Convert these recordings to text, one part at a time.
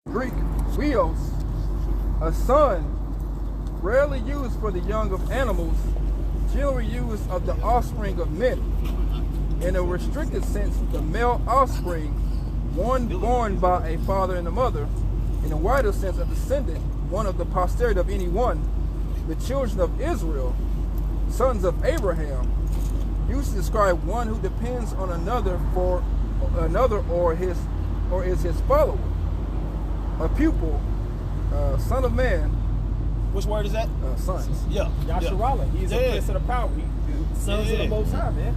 Greek huios, a son, rarely used for the young of animals, generally used of the offspring of men. In a restricted sense, the male offspring, one born by a father and a mother. In a wider sense, a descendant, one of the posterity of any one, the children of Israel, sons of Abraham, used to describe one who depends on another for another or is his follower. A pupil, son of man. Which word is that? Sons. Yeah. Yasharallah. He's a prince of the power. Sons of the Most High, man.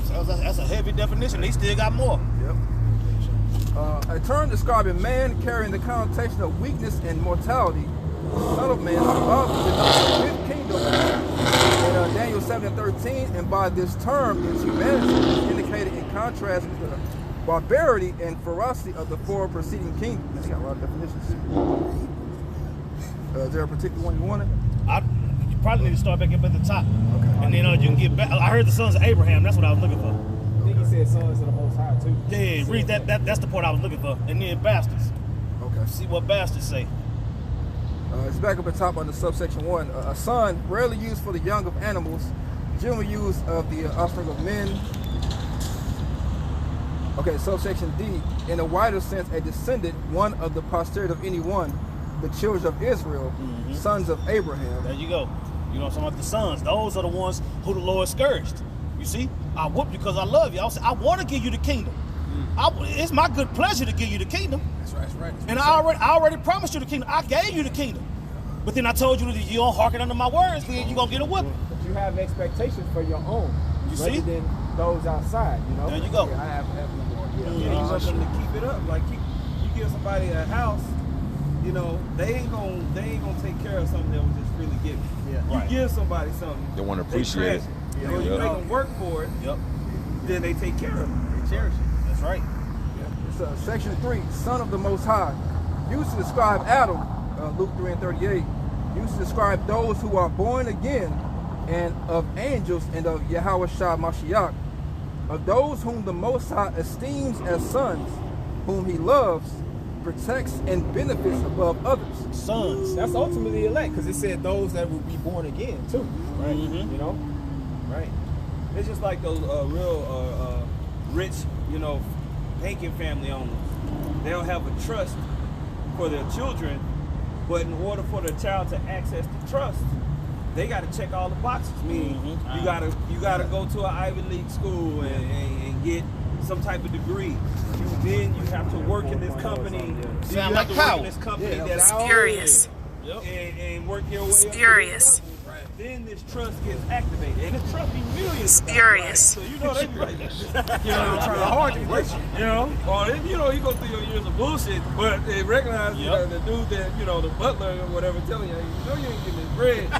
So that's a heavy definition. They still got more. Yep. A term describing man carrying the connotation of weakness and mortality. Son of man, above the fifth kingdom in Daniel 7:13, and by this term its humanity is indicated in contrast with the barbarity and ferocity of the four preceding kingdoms. They got a lot of definitions. Is there a particular one you wanted? You probably need to start back up at the top. Okay. And then you can get back. I heard the sons of Abraham. That's what I was looking for. I think he said sons of the Most High, too. Yeah, read that. That's the part I was looking for. And then bastards. Okay. See what bastards say. It's back up at the top under subsection 1. A son, rarely used for the young of animals, generally used of the offspring of men. Okay, subsection D. In a wider sense, a descendant, one of the posterity of any one, the children of Israel, sons of Abraham. There you go. You know what I'm talking about? The sons. Those are the ones who the Lord scourged. You see? I whoop you because I love you. I want to give you the kingdom. It's my good pleasure to give you the kingdom. That's right. And I already promised you the kingdom. I gave you the kingdom. But then I told you that you don't hearken under my words, then you're going to get a whipping. But you have expectations for your own. You rather see? than those outside, you know? There you go. Yeah, I have no more. Yeah, you want them to keep it up. Like you give somebody a house, you know, they ain't gonna take care of something that was just really given. Yeah. You give somebody something, They want to they appreciate it. treasure it. You know, you make them work for it, Yep. then they take care of it. They cherish it. That's right. It's section 3, son of the Most High. Used to describe Adam, Luke 3:38. Used to describe those who are born again, and of angels, and of Yahweh Shah Mashiach, of those whom the Most High esteems as sons, whom he loves, protects, and benefits above others. Sons. That's ultimately elect, because it said those that will be born again, too. Right? You know? Right. It's just like those real rich, you know, banking family owners. They'll have a trust for their children, but in order for the child to access the trust, they got to check all the boxes. Meaning, you gotta go to an Ivy League school and get some type of degree. Then you have to work in this company. Sound like power. That's Spurious. and work your way Spurious. up. Then this trust gets activated, and this trust be millions. Spurious. Right? So you know they be like, you know, trying hard to get you. know, or then, you know, you go through your years of bullshit, but they recognize you know, the dude that, you know, the butler or whatever telling you, you know, you ain't getting this bread.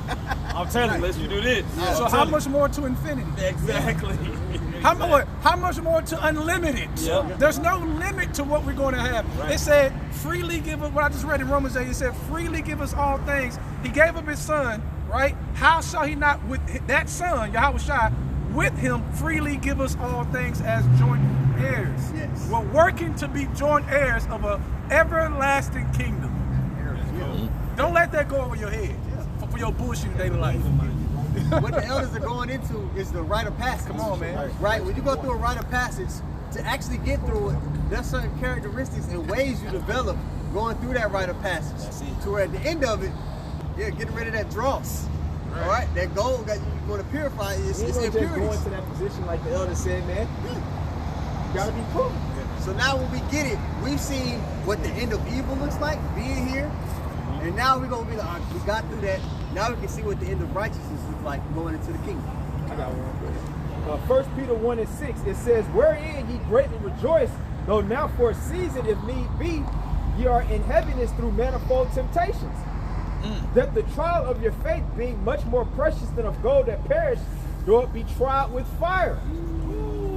I'm telling you. Unless you do this. So how much more to infinity? Exactly. How much more to unlimited? Yep. There's no limit to what we're going to have. Right. It said, freely give us, what I just read in Romans 8, it said, freely give us all things. He gave up his son, right? How shall he not, with that son, Yahweh Shai, with him freely give us all things as joint heirs? Yes. We're working to be joint heirs of an everlasting kingdom. Don't let that go over your head for your bullshit in daily life. What the elders are going into is the rite of passage. Come on, man. Right? When you go through a rite of passage, to actually get through it, there's certain characteristics and ways you develop going through that rite of passage. That's it. To where at the end of it, you're getting rid of that dross. All right? That gold that you're going to purify is You ain't gonna just go impurities. into that position like the elder said, man. You gotta be cool. So now when we get it, we've seen what the end of evil looks like, being here. And now we're going to be like, we got through that. Now we can see what the end of righteousness looks like going into the kingdom. I got one. 1 Peter 1:6, it says, wherein ye greatly rejoice, though now for a season, if need be, ye are in heaviness through manifold temptations. That the trial of your faith, being much more precious than of gold that perish, though it be tried with fire,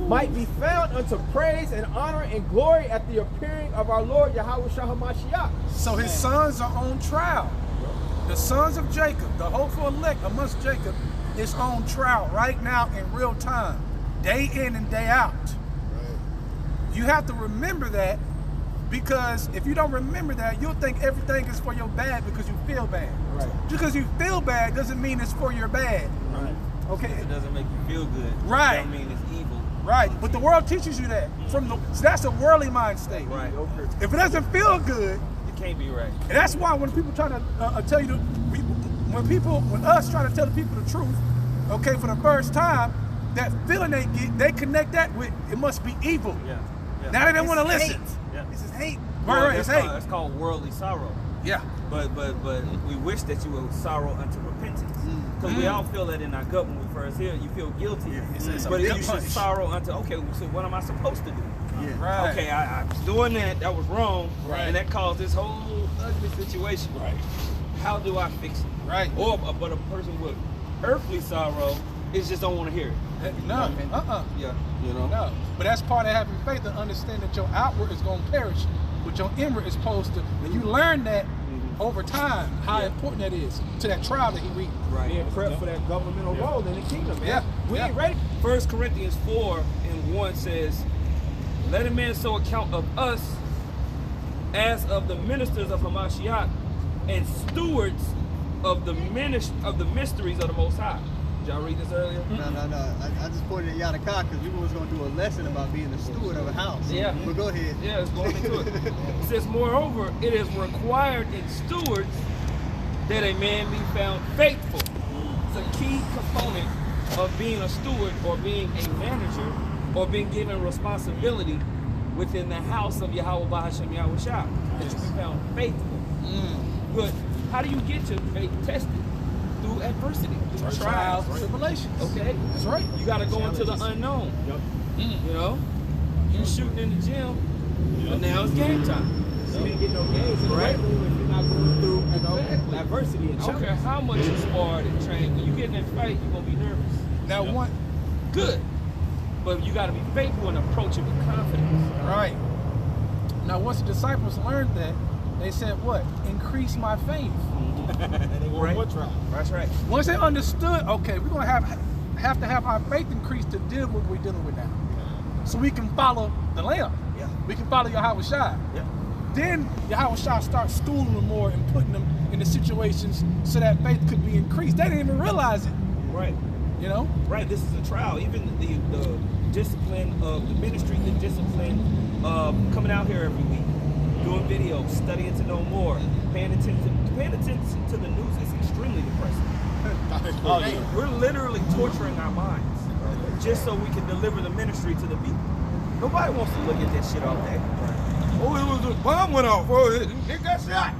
might be found unto praise and honor and glory at the appearing of our Lord Yahweh Shah HaMashiach. So his sons are on trial. The sons of Jacob, the hopeful elect amongst Jacob, is on trial right now in real time, day in and day out. You have to remember that Because if you don't remember that, you'll think everything is for your bad because you feel bad. Right. Just because you feel bad doesn't mean it's for your bad. Right. Okay. If it doesn't make you feel good, Right. That don't mean it's evil. Right. But the world teaches you that. So that's a worldly mind state. Right. If it doesn't feel good, It can't be right. and that's why when people try to tell you, when us try to tell the people the truth, okay, for the first time, that feeling they get, they connect that with it must be evil. Yeah. Now they don't want to listen. Yeah. This is hate. Right, it's hate. It's called worldly sorrow. Yeah. But we wish that you would sorrow unto repentance. Because we all feel that in our gut when we first hear it. You feel guilty. It's a but gut you should punch. sorrow unto, okay, so what am I supposed to do? Yeah. Right. Okay, I was doing that. That was wrong. Right. And that caused this whole ugly situation. Right. How do I fix it? Right. But a person with earthly sorrow is just don't want to hear it. No. Yeah. You know? No. But that's part of having faith to understand that your outward is going to perish, but your inward is supposed to. And you learn that over time, how important that is to that trial that he read. Right. Being prepped for that governmental role in the kingdom, man. Yeah. We ain't Yeah. ready. 1 Corinthians 4:1 says, "Let a man so account of us as of the ministers of Hamashiach and stewards of the mysteries of the Most High." Did y'all read this earlier? No. I just pointed at Yadakah because we was going to do a lesson about being the steward of a house. Yeah. But go ahead. Yeah, it's going into it. It says, "Moreover, it is required in stewards that a man be found faithful." It's a key component of being a steward or being a manager or being given responsibility within the house of Yahweh Bahashem Yahweh Shah. That you be found faithful. But how do you get your faith tested? Through adversity, through trials, tribulations. okay? That's right. You got to go into the unknown. You know, you shooting in the gym, but now it's game time. You didn't get no games in the Right. weight room if you're not going through, adversity and I don't care challenges. how much you sparred and trained. When you get in that fight, you're gonna be nervous. Now, one. Good, but you got to be faithful and approach it with confidence. Right. Now, once the disciples learned that, they said, what? Increase my faith. They want Right. more trial. That's right. Once they understood, okay, we're going to have to have our faith increase to deal with what we're dealing with now. So we can follow the Lamb. Yeah. We can follow Yahweh Shai. Yeah. Then Yahweh Shai starts schooling them more and putting them in the situations so that faith could be increased. They didn't even realize it, Right. you know? Right. This is a trial. Even the discipline of the ministry, the discipline of coming out here every week, doing videos, studying to know more, paying attention to the news is extremely depressing. Oh, yeah. We're literally torturing our minds just so we can deliver the ministry to the people. Nobody wants to look at that shit all day. Oh, it was a bomb went off. Oh, it got shot.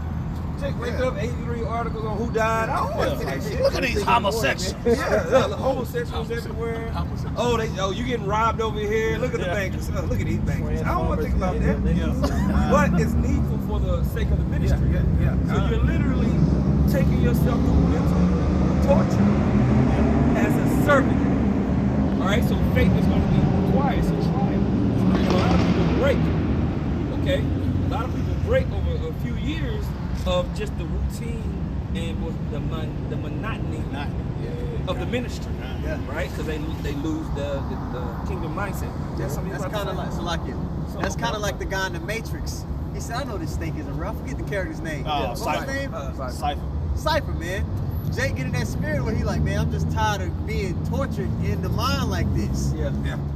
Wake up 83 articles on who died. I don't want to see that shit. Look at these homosexuals. Yeah, the homosexuals everywhere. Oh, you getting robbed over here. Look at the bankers. Oh, look at these bankers. I don't want to think about that. But it's needful for the sake of the ministry. So you're literally taking yourself through mental torture as a servant. All right, so faith is going to be required. It's a trial. And a lot of people break. Okay, a lot of people break over a few years of just the routine and with the monotony of the ministry, right? Because they lose the kingdom mindset. That's kind of like that's kind of like the guy in the Matrix. He said, "I know this snake isn't rough. Forget the character's name. Oh, What's Cypher. his name? Cypher. Cypher, man. Jake getting that spirit where he like, man, I'm just tired of being tortured in the mind like this. Yeah.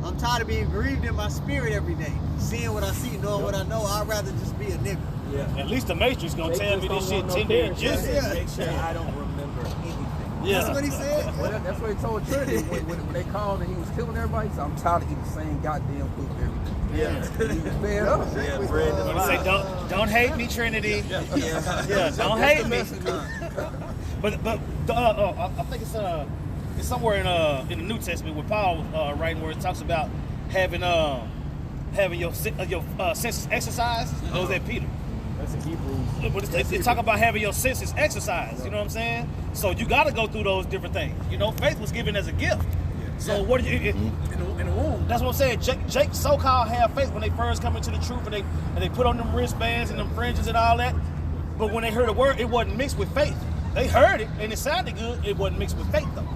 I'm tired of being grieved in my spirit every day. Seeing what I see, knowing what I know. I'd rather just be a nigga. Yeah. At least the Matrix gonna They tell me just this don't shit want no 10 parents. years. Yeah. Make sure I don't remember anything. That's what he said. Well, that's what he told Trinity when they called and he was killing everybody. He said, "I'm tired of eating the same goddamn food every day." Yeah. He was fed up. Yeah, bread and He say, life. don't hate me, Trinity. Yeah, don't hate me. But I think it's somewhere in the New Testament where Paul was writing where it talks about having your senses exercised. Or was that Peter? That's in Hebrews. But they talk about having your senses exercised. You know what I'm saying? So you got to go through those different things. You know, faith was given as a gift. So what do you? In the womb. That's what I'm saying. Jake so-called have faith when they first come into the truth and they put on them wristbands and them fringes and all that. But when they heard the word, it wasn't mixed with faith. They heard it and it sounded good. It wasn't mixed with faith though.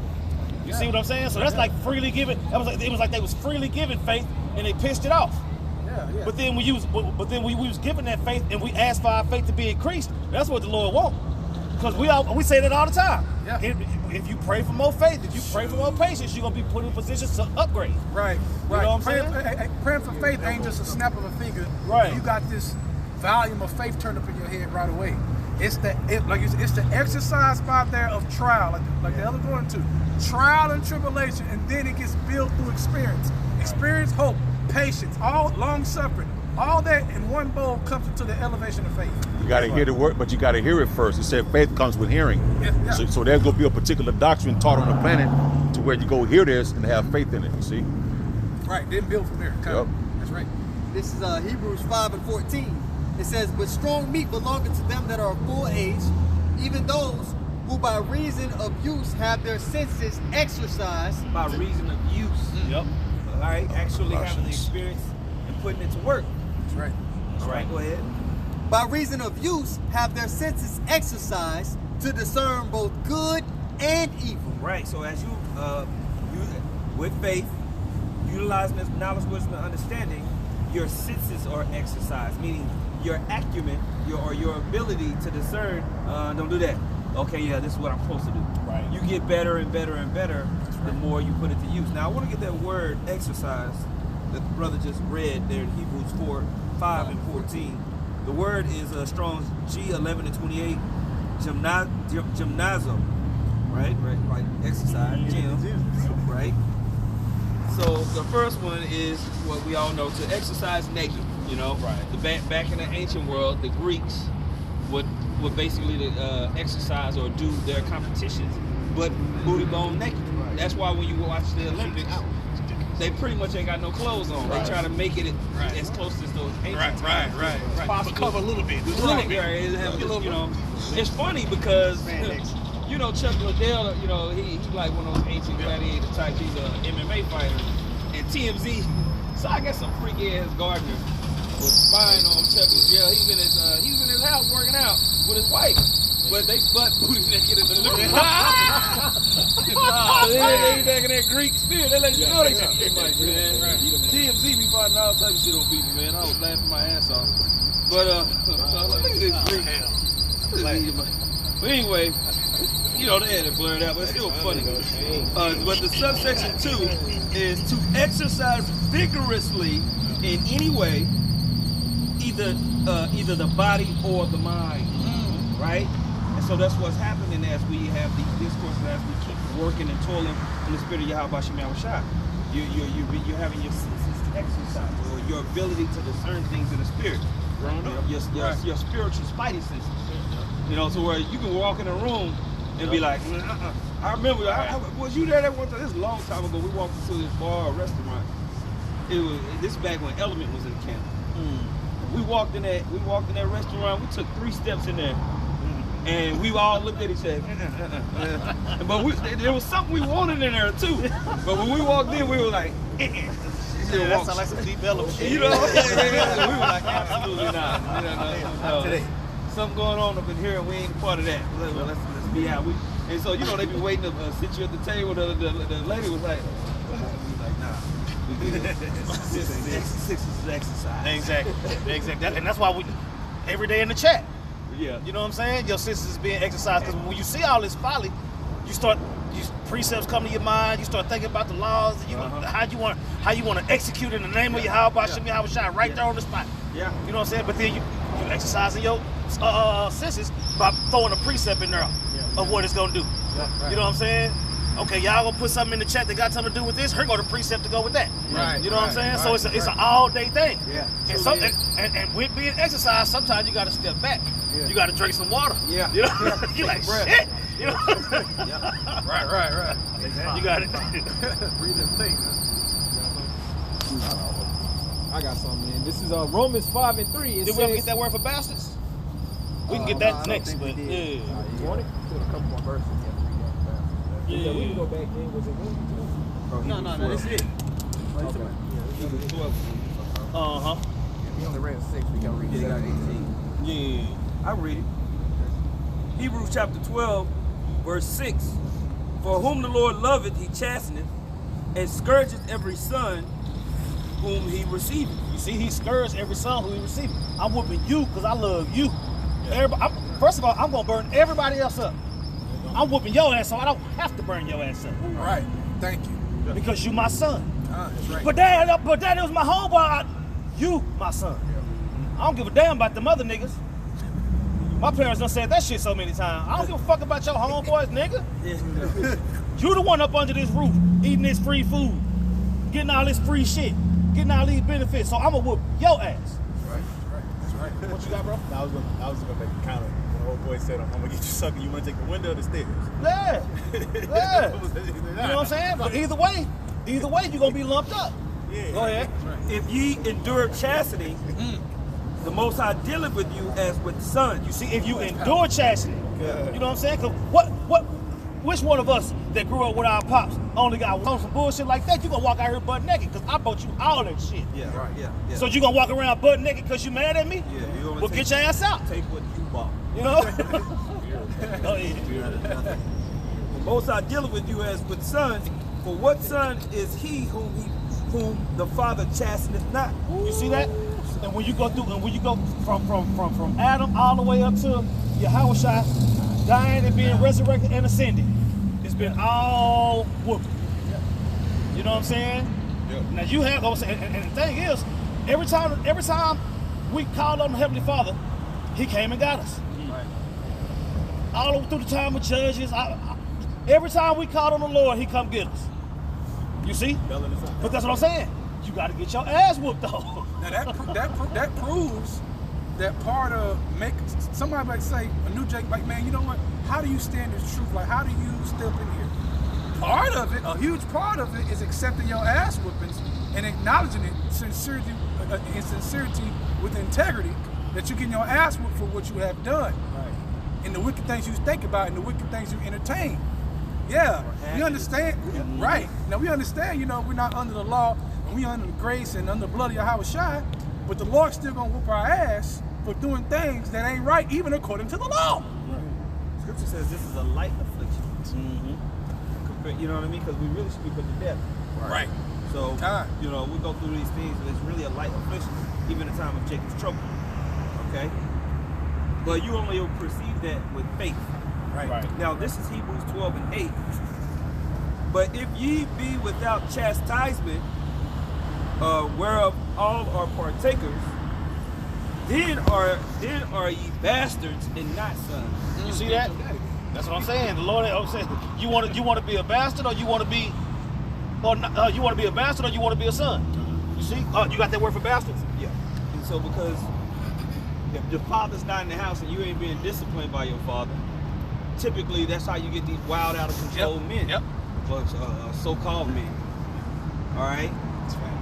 You see what I'm saying? So that's like freely given. It was like they was freely given faith and they pissed it off. Yeah. Yeah. But then we was given that faith and we asked for our faith to be increased. That's what the Lord wants. Because we say that all the time. Yeah. If you pray for more faith, if you pray for more patience, you're gonna be put in positions to upgrade. Right. You know what I'm Praying for faith ain't just a snap of a finger. Right. You got this volume of faith turned up in your head right away. It's the exercise out there of trial, like the other going to trial and tribulation, and then it gets built through experience. Experience, hope, patience, all long suffering, all that in one bowl comes into the elevation of faith. You got to hear the word, but you got to hear it first. It said faith comes with hearing. Yeah. So there's going to be a particular doctrine taught on the planet to where you go hear this and have faith in it. You see? Right. Then build from there. Yep. That's right. This is Hebrews 5:14. It says, but strong meat belongeth to them that are of full age, even those who by reason of use have their senses exercised. By reason of use. Yep. All right, actually having the experience and putting it to work. That's right. All right, go ahead. By reason of use have their senses exercised to discern both good and evil. Right, so as you with faith, utilizing this knowledge, wisdom, and understanding, your senses are exercised, meaning your acumen, your ability to discern, don't do that. Okay, yeah, this is what I'm supposed to do. Right. You get better and better and better the more you put it to use. Now, I want to get that word exercise that the brother just read there in Hebrews 4:5-14. The word is Strong's G11-28, gymnazo, right? Right, exercise, gym, right? So the first one is what we all know, to exercise naked. You know, right? Back in the ancient world, the Greeks would basically exercise or do their competitions, but booty bone naked. Right. That's why when you watch the Olympics, they pretty much ain't got no clothes on. Right. They try to make it as close as those ancient times as possible. Cover a little bit. Right. You know, it's funny because you know Chuck Liddell. You know he's like one of those ancient gladiator types. He's a MMA fighter, and TMZ. So I guess some freaky ass gardener was spying on Chuck. Yeah, he was in his house working out with his wife, but they butt booty naked in the living room. They back in that Greek spirit. They let you know they got too much, man. TMZ be fighting all type of shit on people, man. I was laughing my ass off. But look at this Greek. But anyway, you know they had it blurred out, but it's still funny. But the subsection 2 is to exercise vigorously in any way, either the body or the mind, right? And so that's what's happening as we have these discourses, as we keep working and toiling in the spirit of Yahweh Shem Yahushua. You're having your senses exercised, or your ability to discern things in the spirit, your spiritual spidey senses. You know, to where you can walk in a room and be like, I remember, was you there that one time? This is a long time ago. We walked into this bar or restaurant. This is back when Element was in the camp. We walked in that restaurant. We took 3 steps in there, and we all looked at each other. But there was something we wanted in there too. But when we walked in, we were like, that sounds like some deep element. You know, we were like, absolutely not. Not today. Something going on up in here, and we ain't part of that. Let's be out. And so, you know, they be waiting to sit you at the table. The lady was like, nah. This is exercise. Exactly. And that's why we every day in the chat. Yeah. You know what I'm saying? Your senses is being exercised, because when you see all this folly, precepts come to your mind. You start thinking about the laws. How you want to execute in the name of Yahweh Shem Yahushua right there on the spot. Yeah. You know what I'm saying? But then you exercising your senses by throwing a precept in there of what it's gonna do. Yeah, right. You know what I'm saying? Okay, y'all gonna put something in the chat that got something to do with this. Here go the precept to go with that. Right. You know what I'm saying? Right, So it's an all day thing. Yeah. And with being exercised, sometimes you gotta step back. Yeah. You gotta drink some water. Yeah. You know, you like shit. You know. Right. You got it. Breathe and think. I got something, man. This is Romans 5:3. Did we ever get that word for bastards? We can get that next, but yeah. You want it? Still a couple more verses. Yeah, we can go back in. Was it one? No, that's it. Okay. Hebrews 12. We only read 6. We can read 18. Yeah. I read it. Hebrews chapter 12, verse 6. For whom the Lord loveth, he chasteneth, and scourgeth every son. whom he received. You see, he scourged every son who he received. I'm whooping you because I love you. Everybody, first of all, I'm gonna burn everybody else up. I'm whooping your ass, so I don't have to burn your ass up. Right. Thank you. Because you my son. That's right. But dad, it was my homeboy. You my son. I don't give a damn about them other niggas. My parents done said that shit so many times. I don't give a fuck about your homeboys, nigga. You the one up under this roof, eating this free food, getting all this free shit, getting all these benefits. So I'ma whoop your ass. That's right. What you got, bro? I was gonna make a comment. When the old boy said, "I'm gonna get you sucker," you wanna take the window or the stairs? Yeah. Yeah. You know what I'm saying? But either way, you're gonna be lumped up. Yeah. Go ahead. If ye endure chastity, the Most High dealeth with you as with sons. You see, if you endure chastity, you know what I'm saying? Cause which one of us that grew up with our pops only got on some bullshit like that? You gonna walk out here butt naked? Cause I bought you all that shit. Yeah, right. Yeah. So you gonna walk around butt naked because you mad at me? Yeah, you gonna Well, get your ass out. Take what you bought. You know? Go ahead. The Most High dealeth with you as with sons. For what son is he whom the Father chasteneth not? You see that? And when you go through, and when you go from Adam all the way up to Yahushua, dying and being resurrected and ascended, it's been all whooping. You know what I'm saying? Yep. Now you have, and the thing is, every time we called on the Heavenly Father, He came and got us. All through the time of Judges, every time we called on the Lord, He come get us. You see? But that's what I'm saying. You got to get your ass whooped though. Now that proves that part of somebody might say a new Jake, like, man, you know what? How do you stand this truth? Like, how do you step in here? Part of it, a huge part of it, is accepting your ass whoopings and acknowledging it in sincerity with integrity, that you're getting your ass whooped for what you have done. Right. And the wicked things you think about and the wicked things you entertain. Yeah, we understand. Right. Now we understand, we're not under the law, and we under the grace and under the blood of Yahushua, but the Lord's still gonna whoop our ass for doing things that ain't right, even according to the law. Right. Scripture says this is a light affliction. You know what I mean? Because we really should be put to death. Right. So, we go through these things, and it's really a light affliction, even in the time of Jacob's trouble. Okay? But you only will perceive that with faith. Right. Now, this is Hebrews 12 and 8. But if ye be without chastisement, whereof all are partakers, then are ye bastards and not sons. You see that? That's what I'm saying. The Lord said, you want to be a bastard, or you want to be, you want to be a bastard, or you want to be a son. You see? You got that word for bastards? Yeah. And so, because if your father's not in the house and you ain't being disciplined by your father, typically that's how you get these wild, out of control men. Yep. Or so-called men. All right.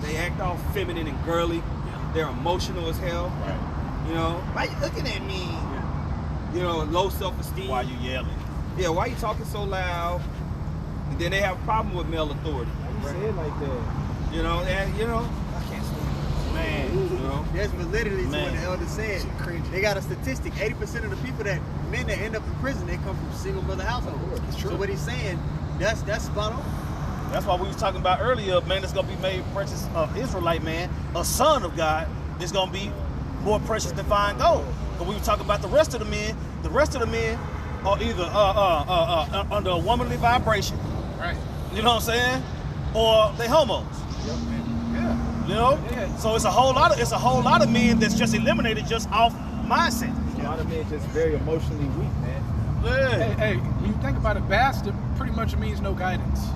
They act all feminine and girly. They're emotional as hell. Right. Why you looking at me? Low self-esteem. Why you yelling? Yeah, why you talking so loud? And then they have a problem with male authority. Why you say it like that? I can't say it. Man. There's validity to what the elder said. They got a statistic: 80% of the people men that end up in prison, they come from single mother households. It's true. So what he's saying, that's spot on. That's why we was talking about earlier, man, that's going to be made precious, Israelite man, a son of God, is going to be more precious than fine gold. But we were talking about the rest of the men. The rest of the men are either under a womanly vibration, Right. you know what I'm saying, or they homos. Yeah. You know? Yeah. So it's a whole lot of men that's just eliminated just off mindset. A lot of men just very emotionally weak, man. Yeah. Hey, when you think about it, bastard pretty much means no guidance.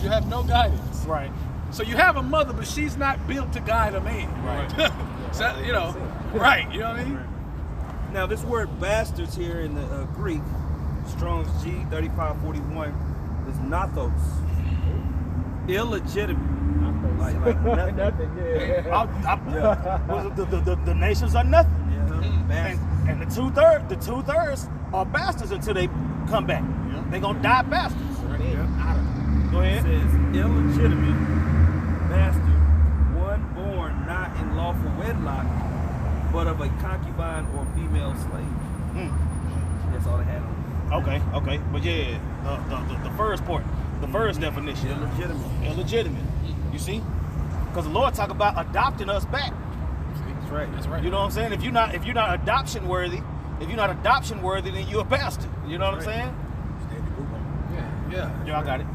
You have no guidance. Right. So you have a mother, but she's not built to guide a man. Right. So, right, you know what I mean? Now, this word bastards here in the Greek, Strong's G 3541, is nathos. Illegitimate. Like Nothing, yeah. The nations are nothing. Bastard. And the two-thirds are bastards until they come back. They're going to die bastards. Go It ahead. says illegitimate bastard, one born not in lawful wedlock, but of a concubine or female slave. That's all they had on it. Okay. But yeah, the first part, the first definition. Illegitimate. Illegitimate. You see? Because the Lord talk about adopting us back. That's right. That's right. You know what I'm saying? If you're not adoption worthy, then you're a bastard. You know what I'm saying? Yeah. Yeah, I got it.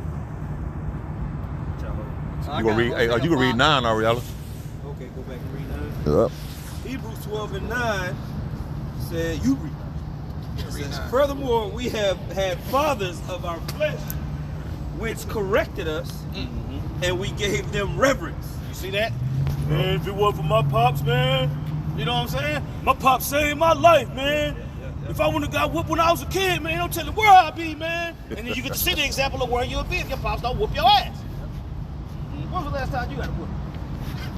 You gonna read? Hey, you can read 9, Ariella. Okay, go back and read 9. Yep. Hebrews 12:9 said, you read. It says, furthermore, we have had fathers of our flesh, which corrected us, and we gave them reverence. You see that? Man, if it wasn't for my pops, man, you know what I'm saying? My pops saved my life, man. If I wouldn't have got whooped when I was a kid, man, don't tell me where I'd be, man. And then you get to see the example of where you'll be if your pops don't whoop your ass. When was the last time you got a whoop?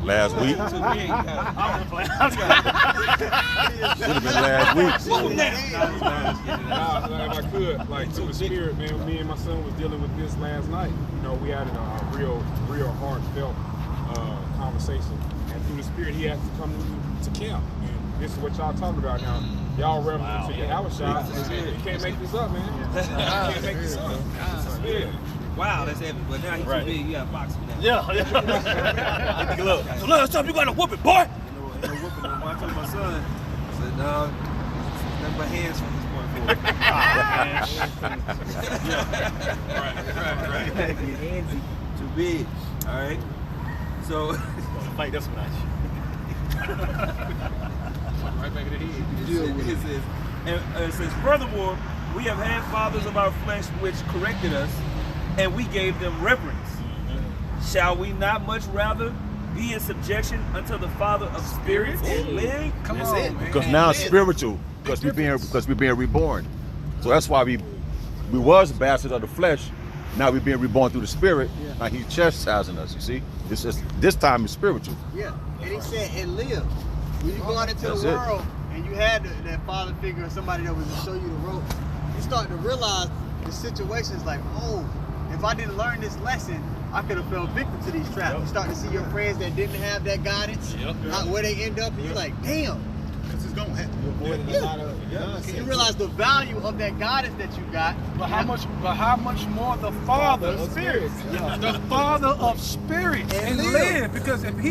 Last week. I'm gonna play. Should have been last week. If I could, like through the spirit, man, me and my son was dealing with this last night. You know, we had a real heartfelt conversation, and through the spirit, he asked to come to camp. And this is what y'all talking about now. Y'all reverence to your house shot. You can't make this up, man. You can't make this up. It's a spirit. Wow, that's heavy. But now he's too big. You got to box him now. Yeah. Look, so last time you got a whooping, boy. You know, whooping him. I told my son, I said, no, nothing but hands from this point forward. Right. Handsy, too big. All right. So, Fight this one. Right back in the head. it says, furthermore, we have had fathers of our flesh which corrected us, and we gave them reverence. Shall we not much rather be in subjection unto the Father of spirits and live? Come on, man. Because now it's spiritual. Because we're being reborn. So that's why we was bastards of the flesh. Now we're being reborn through the spirit. Now he's chastising us. You see, this time is spiritual. Yeah, and he said, and live. When you go out into That's the it. world and you had that father figure or somebody that was to show you the ropes, you start to realize the situations like, oh, if I didn't learn this lesson, I could have fell victim to these traps. You start to see your friends that didn't have that guidance, where they end up, and you're like, damn. Because it's going to happen. You realize the value of that guidance that you got. But how much more the Father of spirits, the Father of spirits, and live? Because if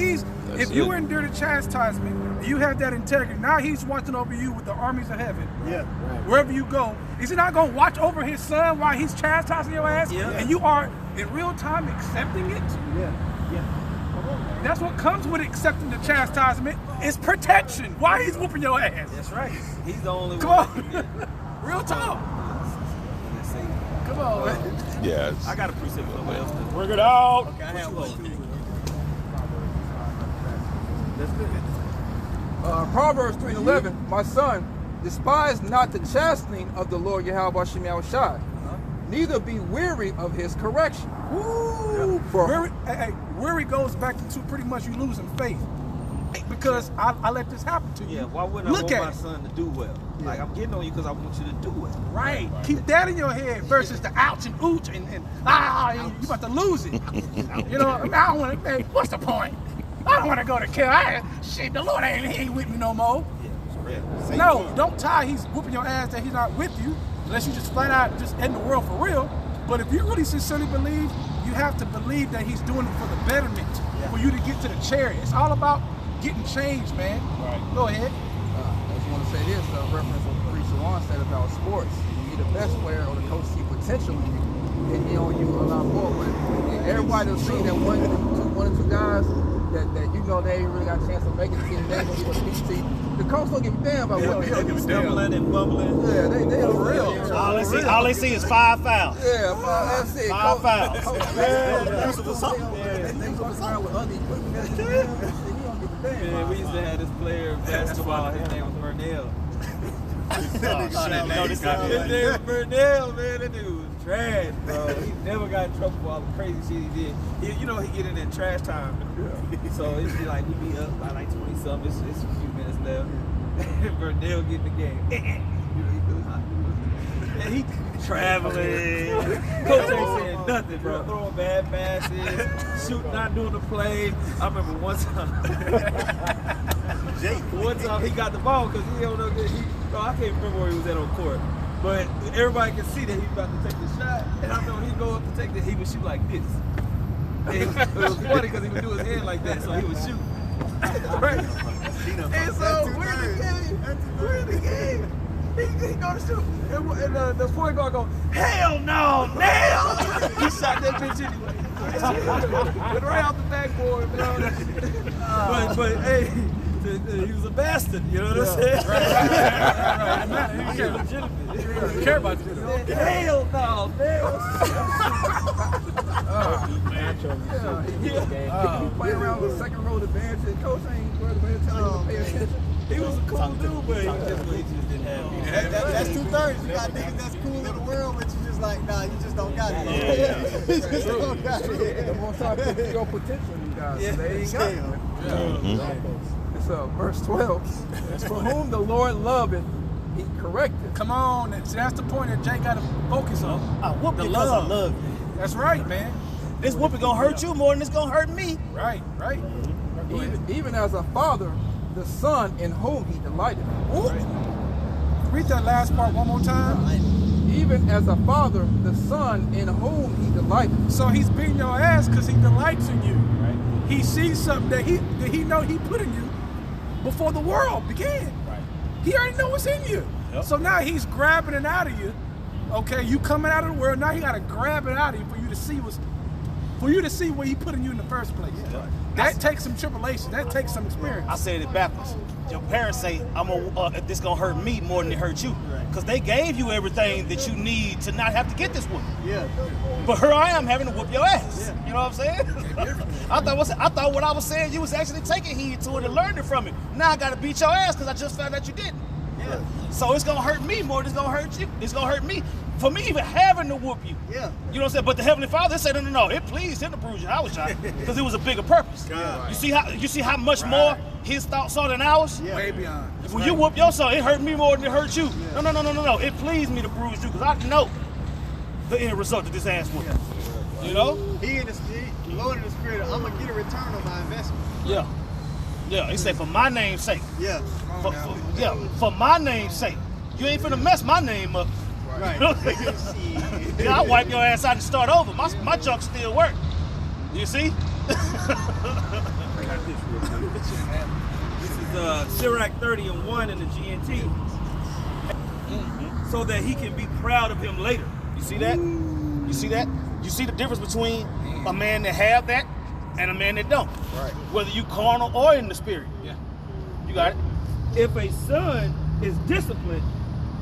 you endure the chastisement, you have that integrity. Now he's watching over you with the armies of heaven. Yeah. Wherever you go, is he not going to watch over his son while he's chastising your ass? Yeah. And you are in real time accepting it. Yeah. That's what comes with accepting the chastisement. It's protection. Why he's whooping your ass? That's right. He's the only Come one. on. Real talk. Let's see. Come on, man. Yes. I got to precept somebody else. Bring it out. Okay, I have one. That's good. Proverbs 3:11, my son, despise not the chastening of the Lord Yahweh Shem Yahushai, neither be weary of his correction. Woo! Weary goes back to pretty much you losing faith. Because I let this happen to you. Yeah, why wouldn't Look I at want my son to do well? Like, I'm getting on you because I want you to do well. Right. Keep that in your head versus the ouch and ooch and you about to lose it. You know, I don't want to, what's the point? I don't want to go to kill. Shit, the Lord ain't with me no more. Yeah. No, don't tie he's whooping your ass that he's not with you unless you just flat out just end the world for real. But if you really sincerely believe, you have to believe that he's doing it for the betterment, for you to get to the chariot. It's all about getting changed, man. Right. Go ahead. I just want to say this, reference what Priest Shawan said about sports. You be the best player or the coach see potential in you, and he on you a lot more. But everybody will see that one or two guys that you know they ain't really got a chance of making the team, they ain't gonna get a speech team. The coach don't give a damn about what they're doing. Stumbling and bumbling. Yeah, they are real. All they see is 5 fouls. Yeah, that's it. 5 fouls. They go around with other equipment. He don't give a damn. Man, we used to have this player in basketball. His name was Burnell. His name was Burnell, man. That dude was trash, bro. He never got in trouble for all the crazy shit he did. He get in that trash time. So it'd be like, we be up by like 20-something. It's a few minutes left. Burnell get in the game. And he traveling. Coach ain't saying nothing, bro. Throwing bad passes, shooting, not doing the play. I remember one time he got the ball because he don't know. I can't remember where he was at on court. But everybody can see that he's about to take the shot. And I know he go up to take the, he would shoot like this. It was funny because he would do his hand like that, so he would shoot. Right? And so we're in the game. He go to shoot. And the point guard go, hell no, nail! He shot that bitch anyway. Went right off the backboard, bro. But hey, he was a bastard, you know what I'm saying? Right. He was legitimate. He didn't care about you. Hell no, nail. He playing around with the second row of the bench, and coach ain't worried about it, telling him to pay attention. He was a cool dude, but he just didn't have it. That's 2/3. You got niggas that's cool in the world, but you just like, nah, you just don't got it. You just don't got it. The more time to your potential, you guys. Yeah. They ain't got it. It's verse 12. For whom the Lord loveth, he corrected. Come on, see, that's the point that Jay got to focus on. I whoop The you because I love. love you. That's right, man. This whooping gonna hurt you more than it's gonna hurt me. Right. Even as a father, the son in whom he delighted. Read that last part one more time. Even as a father, the son in whom he delighted. So he's beating your ass because he delights in you. Right. He sees something that he know he put in you before the world began. Right. He already know what's in you. Yep. So now he's grabbing it out of you. Okay, you coming out of the world, now he gotta grab it out of you for you to see what he put in you in the first place. Yeah. That takes some tribulation, that takes some experience. I said it backwards. Your parents say, this gonna hurt me more than it hurt you. Because they gave you everything that you need to not have to get this whooping. Yeah. But here I am having to whoop your ass. You know what I'm saying? I thought what I was saying, you was actually taking heed to it and learning from it. Now I gotta beat your ass because I just found out you didn't. Yeah. So it's gonna hurt me more than it's gonna hurt you. It's gonna hurt me for me even having to whoop you. Yeah. You know what I'm saying? But the Heavenly Father said, no. It pleased him to bruise your house shot because it was a bigger purpose. God. You see how much more his thoughts are than ours? Yeah. Way beyond. When you whoop your son, it hurt me more than it hurt you. No. It pleased me to bruise you because I know the end result of this ass whooping. You know? He in the Lord in the spirit, I'm gonna get a return on my investment. Yeah. He said, for my name's sake. Yeah. For my name's sake. You ain't finna mess my name up. Right. Yeah, I wipe your ass out and start over. My junk still work. You see? This is Sirach 30:1 in the GNT. So that he can be proud of him later. You see that? You see that? You see the difference between a man that have that and a man that don't. Right. Whether you carnal or in the spirit. Yeah. You got it? If a son is disciplined,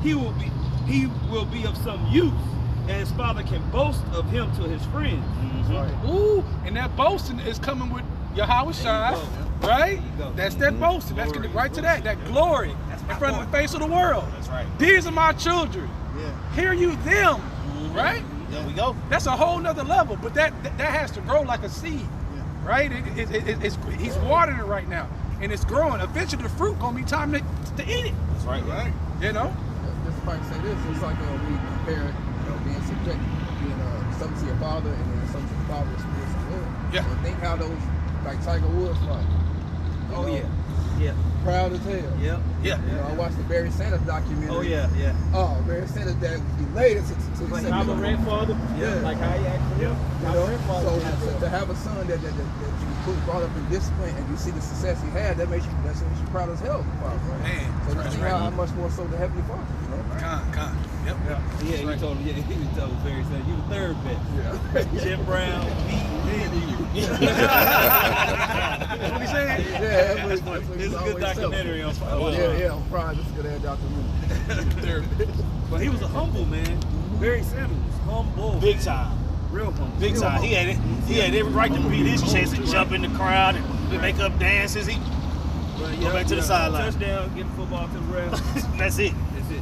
he will be of some use, and his father can boast of him to his friends. Right. Ooh, and that boasting is coming with Yahweh Shai, right? That's that boasting. Let's get right to that. That glory in front of the face of the world. That's right. These are my children. Yeah. Hear you them, right? There we go. That's a whole nother level, but that has to grow like a seed, right? He's watering it right now, and it's growing. Eventually, the fruit gonna be time to eat it. That's right. Right. You know? Just if I can say this, it's like we compare being subject, being son to your father, and then son to the father, spiritual Lord. Yeah. And think how those, like Tiger Woods, like, Oh you know, yeah. proud as hell. Yeah. Yeah. You know, I watched the Barry Sanders documentary. Oh yeah. Oh, Barry Sanders that elated to Like say, how the grandfather. Yeah. Like how he actually. you know, so to have a son that you brought up in discipline and you see the success he had, that makes you proud as hell. Right? Man, So that's you see right. how much more so the Heavenly Father, you know? Con. Yep. Yeah, he told Barry said you the third best. Yeah. Jim Brown, me, What he saying? Yeah, that's what It's he's a good always documentary on Yeah, on Prime. It's a good ass documentary. But he was a humble man. Barry Sanders was humble. Big time. Real humble. Big time. He had every right to beat his chest and jump in the crowd and make up dances. He But go back to the sideline. Touchdown, get the football to the ref. That's it. That's it.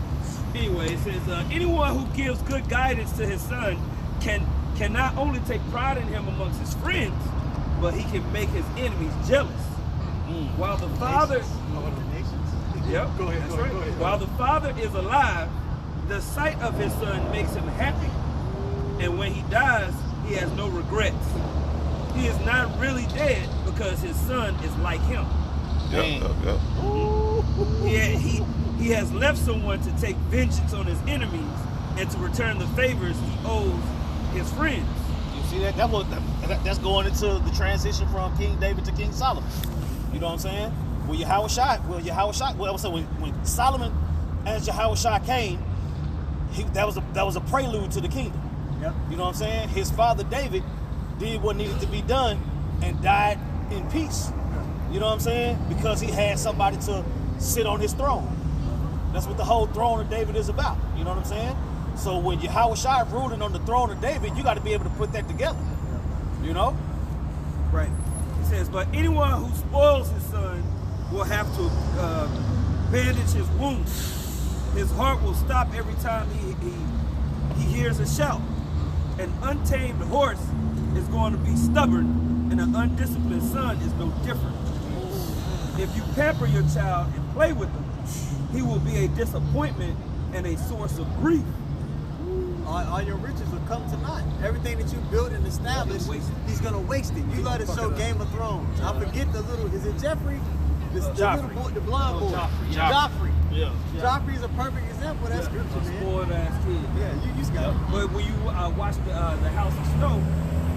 Anyway, it says, anyone who gives good guidance to his son can not only take pride in him amongst his friends, but he can make his enemies jealous. While the father, Go ahead. While the father is alive, the sight of his son makes him happy, and when he dies, he has no regrets. He is not really dead because his son is like him. He has left someone to take vengeance on his enemies and to return the favors he owes his friends. You See that's going into the transition from King David to King Solomon. You know what I'm saying? When Solomon as Yahushua came, that was a prelude to the kingdom. Yep. You know what I'm saying? His father David did what needed to be done and died in peace. You know what I'm saying? Because he had somebody to sit on his throne. That's what the whole throne of David is about. You know what I'm saying? So when Yahushua ruling on the throne of David, you got to be able to put that together. You know? Right. It says, but anyone who spoils his son will have to bandage his wounds. His heart will stop every time he hears a shout. An untamed horse is going to be stubborn, and an undisciplined son is no different. If you pamper your child and play with him, he will be a disappointment and a source of grief. All your riches will come to naught. Everything that you built and established, he's gonna waste it. You let it show Game of Thrones. I forget the little, is it Jeffrey? The little boy, the blonde boy. Joffrey. Yeah. Joffrey is a perfect example of that scripture, man. Spoiled ass kid. Yeah, you just got it. But when you watch the House of Snow,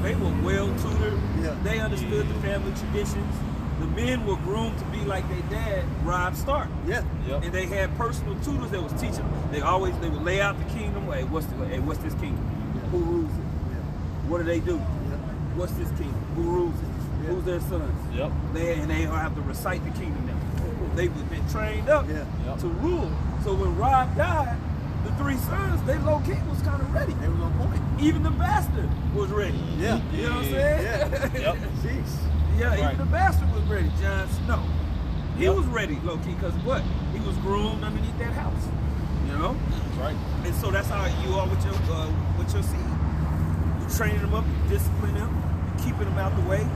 they were well tutored. Yeah. They understood the family traditions. The men were groomed to be like their dad, Robb Stark. Yeah. And they had personal tutors that was teaching them. They would lay out the kingdom. Hey, what's this kingdom? Who rules it? What do they do? What's this kingdom? Who rules it? Who's their sons? Yep. They have to recite the kingdom now. They've been trained up to rule. So when Robb died, the three sons, they low-key was kind of ready. They was on point. Even the bastard was ready. Yeah. You know what I'm saying? Yep. Jeez. Yeah, even the bastard was ready. Jon Snow. He was ready, low-key, because what? He was groomed underneath that house. You know? Right. And so that's how you are with your seed. You training them up, you discipline them, you keeping them out the way.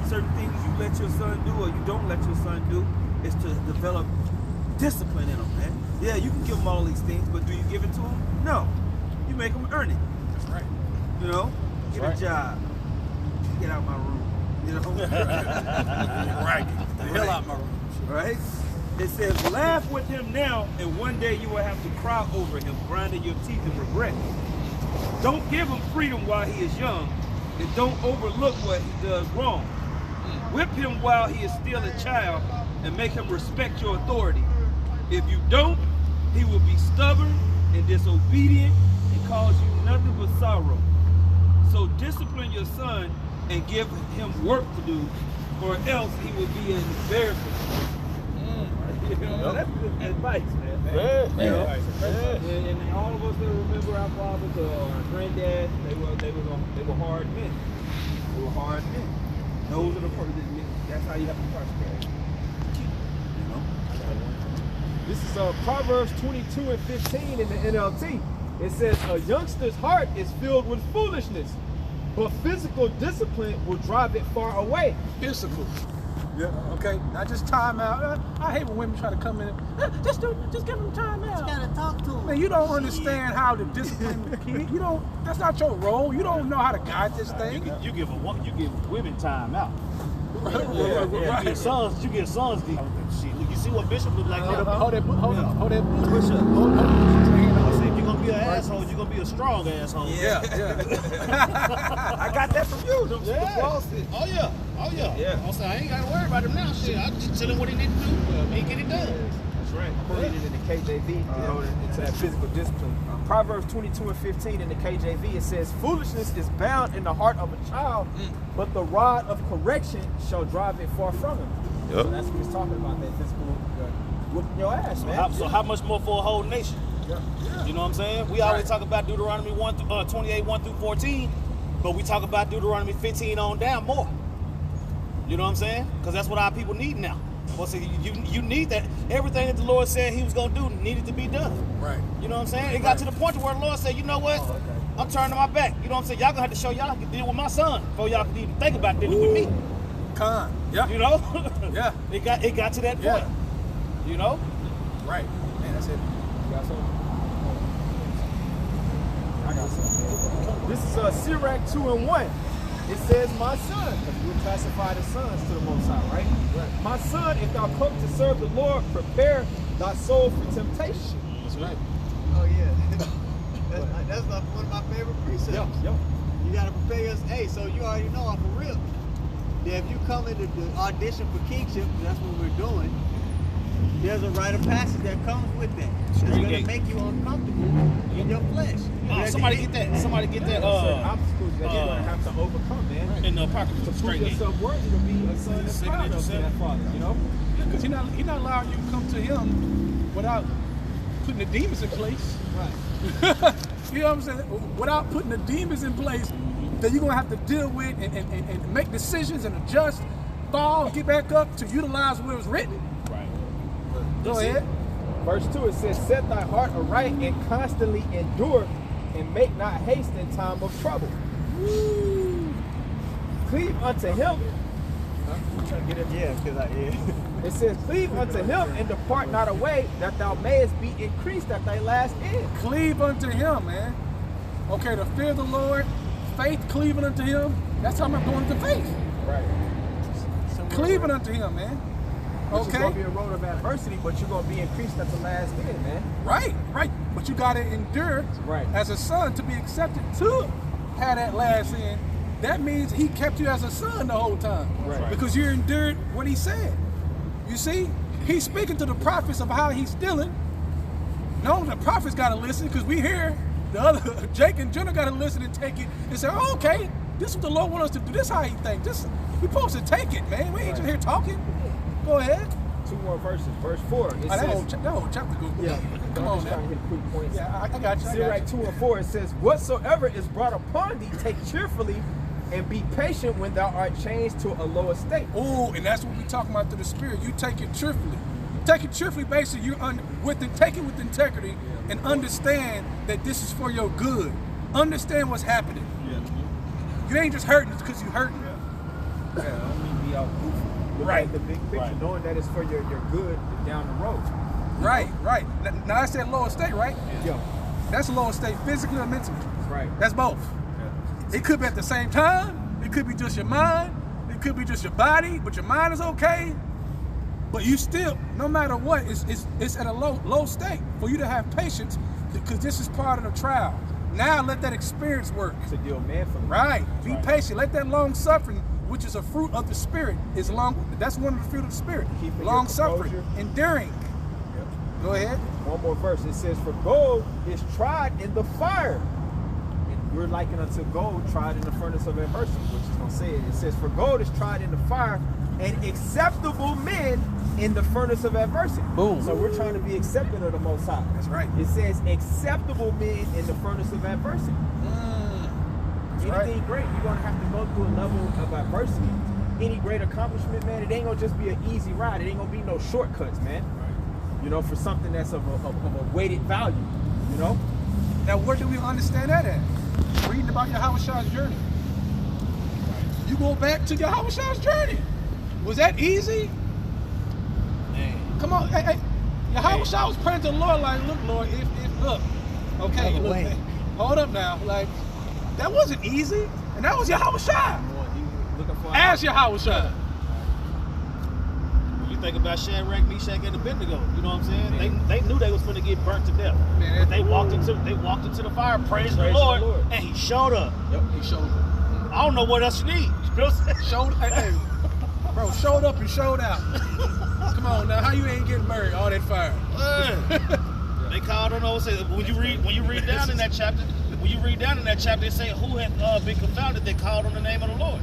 Certain things you let your son do or you don't let your son do is to develop discipline in them, man. Yeah, you can give them all these things, but do you give it to them? No. You make them earn it. That's right. You know? Get a job. Get out of my room. You know? Right. Get the hell out of my room. Right? It says, laugh with him now, and one day you will have to cry over him, grinding your teeth in regret. Don't give him freedom while he is young, and don't overlook what he does wrong. Whip him while he is still a child, and make him respect your authority. If you don't, he will be stubborn and disobedient and cause you nothing but sorrow. So discipline your son and give him work to do, or else he will be an embarrassment. You know, that's good advice, man. You know? And all of us that remember our fathers or our granddad, they were hard men. They were hard men. Those are the that's how you have to prosper. You know? This is Proverbs 22 and 15 in the NLT. It says, a youngster's heart is filled with foolishness, but physical discipline will drive it far away. Physical. Yeah. Okay. Not just time out. I hate when women try to come in and just give them time out. You gotta talk to him. Man, you don't understand how to discipline the kid. You don't. That's not your role. You don't know how to guide this thing. You give women time out. Right. You get sons. You see what Bishop look like now? Hold that. Push up. Hold I said, if you're gonna be an asshole, you're gonna be a strong asshole. Yeah. I got that from you. The boss did. Oh yeah. Yeah. I said, I ain't gotta worry about him now. Shit, I just tell him what he need to do. He get it done. That's right. I'm gonna read it in the KJV. It's that physical discipline. Proverbs 22 and 15 in the KJV, it says, foolishness is bound in the heart of a child, but the rod of correction shall drive it far from him. Yep. So that's what he's talking about, that physical whooping your ass, man. So how much more for a whole nation? Yeah. You know what I'm saying? We always talk about Deuteronomy 28, 1 through 14, but we talk about Deuteronomy 15 on down more. You know what I'm saying? Because that's what our people need now. Well, so you need that. Everything that the Lord said he was going to do needed to be done. Right. You know what I'm saying? It got to the point where the Lord said, you know what? I'm turning my back. You know what I'm saying? Y'all going to have to show y'all can deal with my son before y'all can even think about dealing with me. Yeah. You know? Yeah. It got to that point. Yeah. You know? Right. Man, that's it. You got something? I got something. This is Sirach 2 and 1. It says, my son, because we're classified as sons to the Most High, right? My son, if thou come to serve the Lord, prepare thy soul for temptation. That's right. Oh yeah. That's like one of my favorite precepts. Yep. You gotta prepare yourself. Hey, so you already know off a rip that if you come into the audition for kingship, that's what we're doing. There's a rite of passage that comes with that. It's gonna make you uncomfortable in your flesh. Somebody get that. Somebody get that. Obstacles that you're gonna have to overcome, man. In the Apocrypha, To prove straight gate. yourself worthy to be a son and proud of that father, you know? Because he's not allowing you to come to him without putting the demons in place. Right. You know what I'm saying? Without putting the demons in place that you're gonna have to deal with and make decisions and adjust, fall, get back up to utilize what was written. Right. Go ahead. Verse 2, it says, set thy heart aright and constantly endure and make not haste in time of trouble. Woo. Cleave unto him. I'm trying to get it. Yeah, because It says, cleave unto him and depart not away, that thou mayest be increased at thy last end. Cleave unto him, man. Okay, the fear of the Lord, faith cleaving unto him. That's how I'm going to faith. Right. Cleaving unto him, man. It's Okay. going to be a road of adversity, but you're going to be increased at the last end, man. Right. But you got to endure Right. as a son to be accepted to have that last end. That means he kept you as a son the whole time. Right. Because you endured what he said. You see, he's speaking to the prophets of how he's stealing. No, the prophets got to listen because we hear the other, Jake and Jenna got to listen and take it and say, oh, okay, this is what the Lord wants us to do. This is how he thinks. We're supposed to take it, man. We ain't just here talking. Go ahead. 2 more verses. Verse 4, it That says, whole chapter goes. yeah, Come I'm on just trying now. to hit quick points. Yeah, I got you. Sirach 2 and 4, it says, whatsoever is brought upon thee, take cheerfully and be patient when thou art changed to a low estate. Oh, and that's what we're talking about through the Spirit. You take it cheerfully. Take it cheerfully, basically, take it with integrity and understand that this is for your good. Understand what's happening. You ain't just hurting because you hurting. Yeah, I don't mean be out goofy. Look Right. at the big picture, Right. knowing that it's for your good down the road. Right. Now I said low estate, right? Yeah. That's low estate, physically or mentally. Right. That's both. It could be at the same time. It could be just your mind. It could be just your body, but your mind is okay. But you still, no matter what, it's at a low state for you to have patience because this is part of the trial. Now let that experience work. To deal manfully. Right. Be patient. Let that long suffering, which is a fruit of the Spirit, is long. That's one of the fruit of the Spirit. Keeping your Long suffering, composure. enduring. Go ahead. One more verse. It says, for gold is tried in the fire. And we're likened unto gold tried in the furnace of adversity, which is going to say it. It says, for gold is tried in the fire, and acceptable men in the furnace of adversity. Boom. So we're trying to be accepted of the Most High. That's right. It says, acceptable men in the furnace of adversity. Anything great, you're going to have to go through a level of adversity. Any great accomplishment, man, it ain't going to just be an easy ride. It ain't going to be no shortcuts, man. You know, for something that's of a weighted value, you know? Now, where do we understand that at? Reading about Yahweh's journey. You go back to Yahweh's journey. Was that easy? Man. Come on, hey. Yahweh was praying to the Lord like, look, Lord, look, okay, Another look, way. hey, hold up now. Like, that wasn't easy. And that was Yahweh. Looking for As Yahweh. When you think about Shadrach, Meshach, and Abednego, you know what I'm saying? They knew they was going to get burnt to death. Man, But they walked into the fire, praising the Lord, and he showed up. Yep, he showed up. I don't know what else you need. You know what I'm saying? Hey, bro, showed up and showed out. Come on now, how you ain't getting buried? All that fire. They called on those. When you read down in that chapter, they say who had been confounded. They called on the name of the Lord.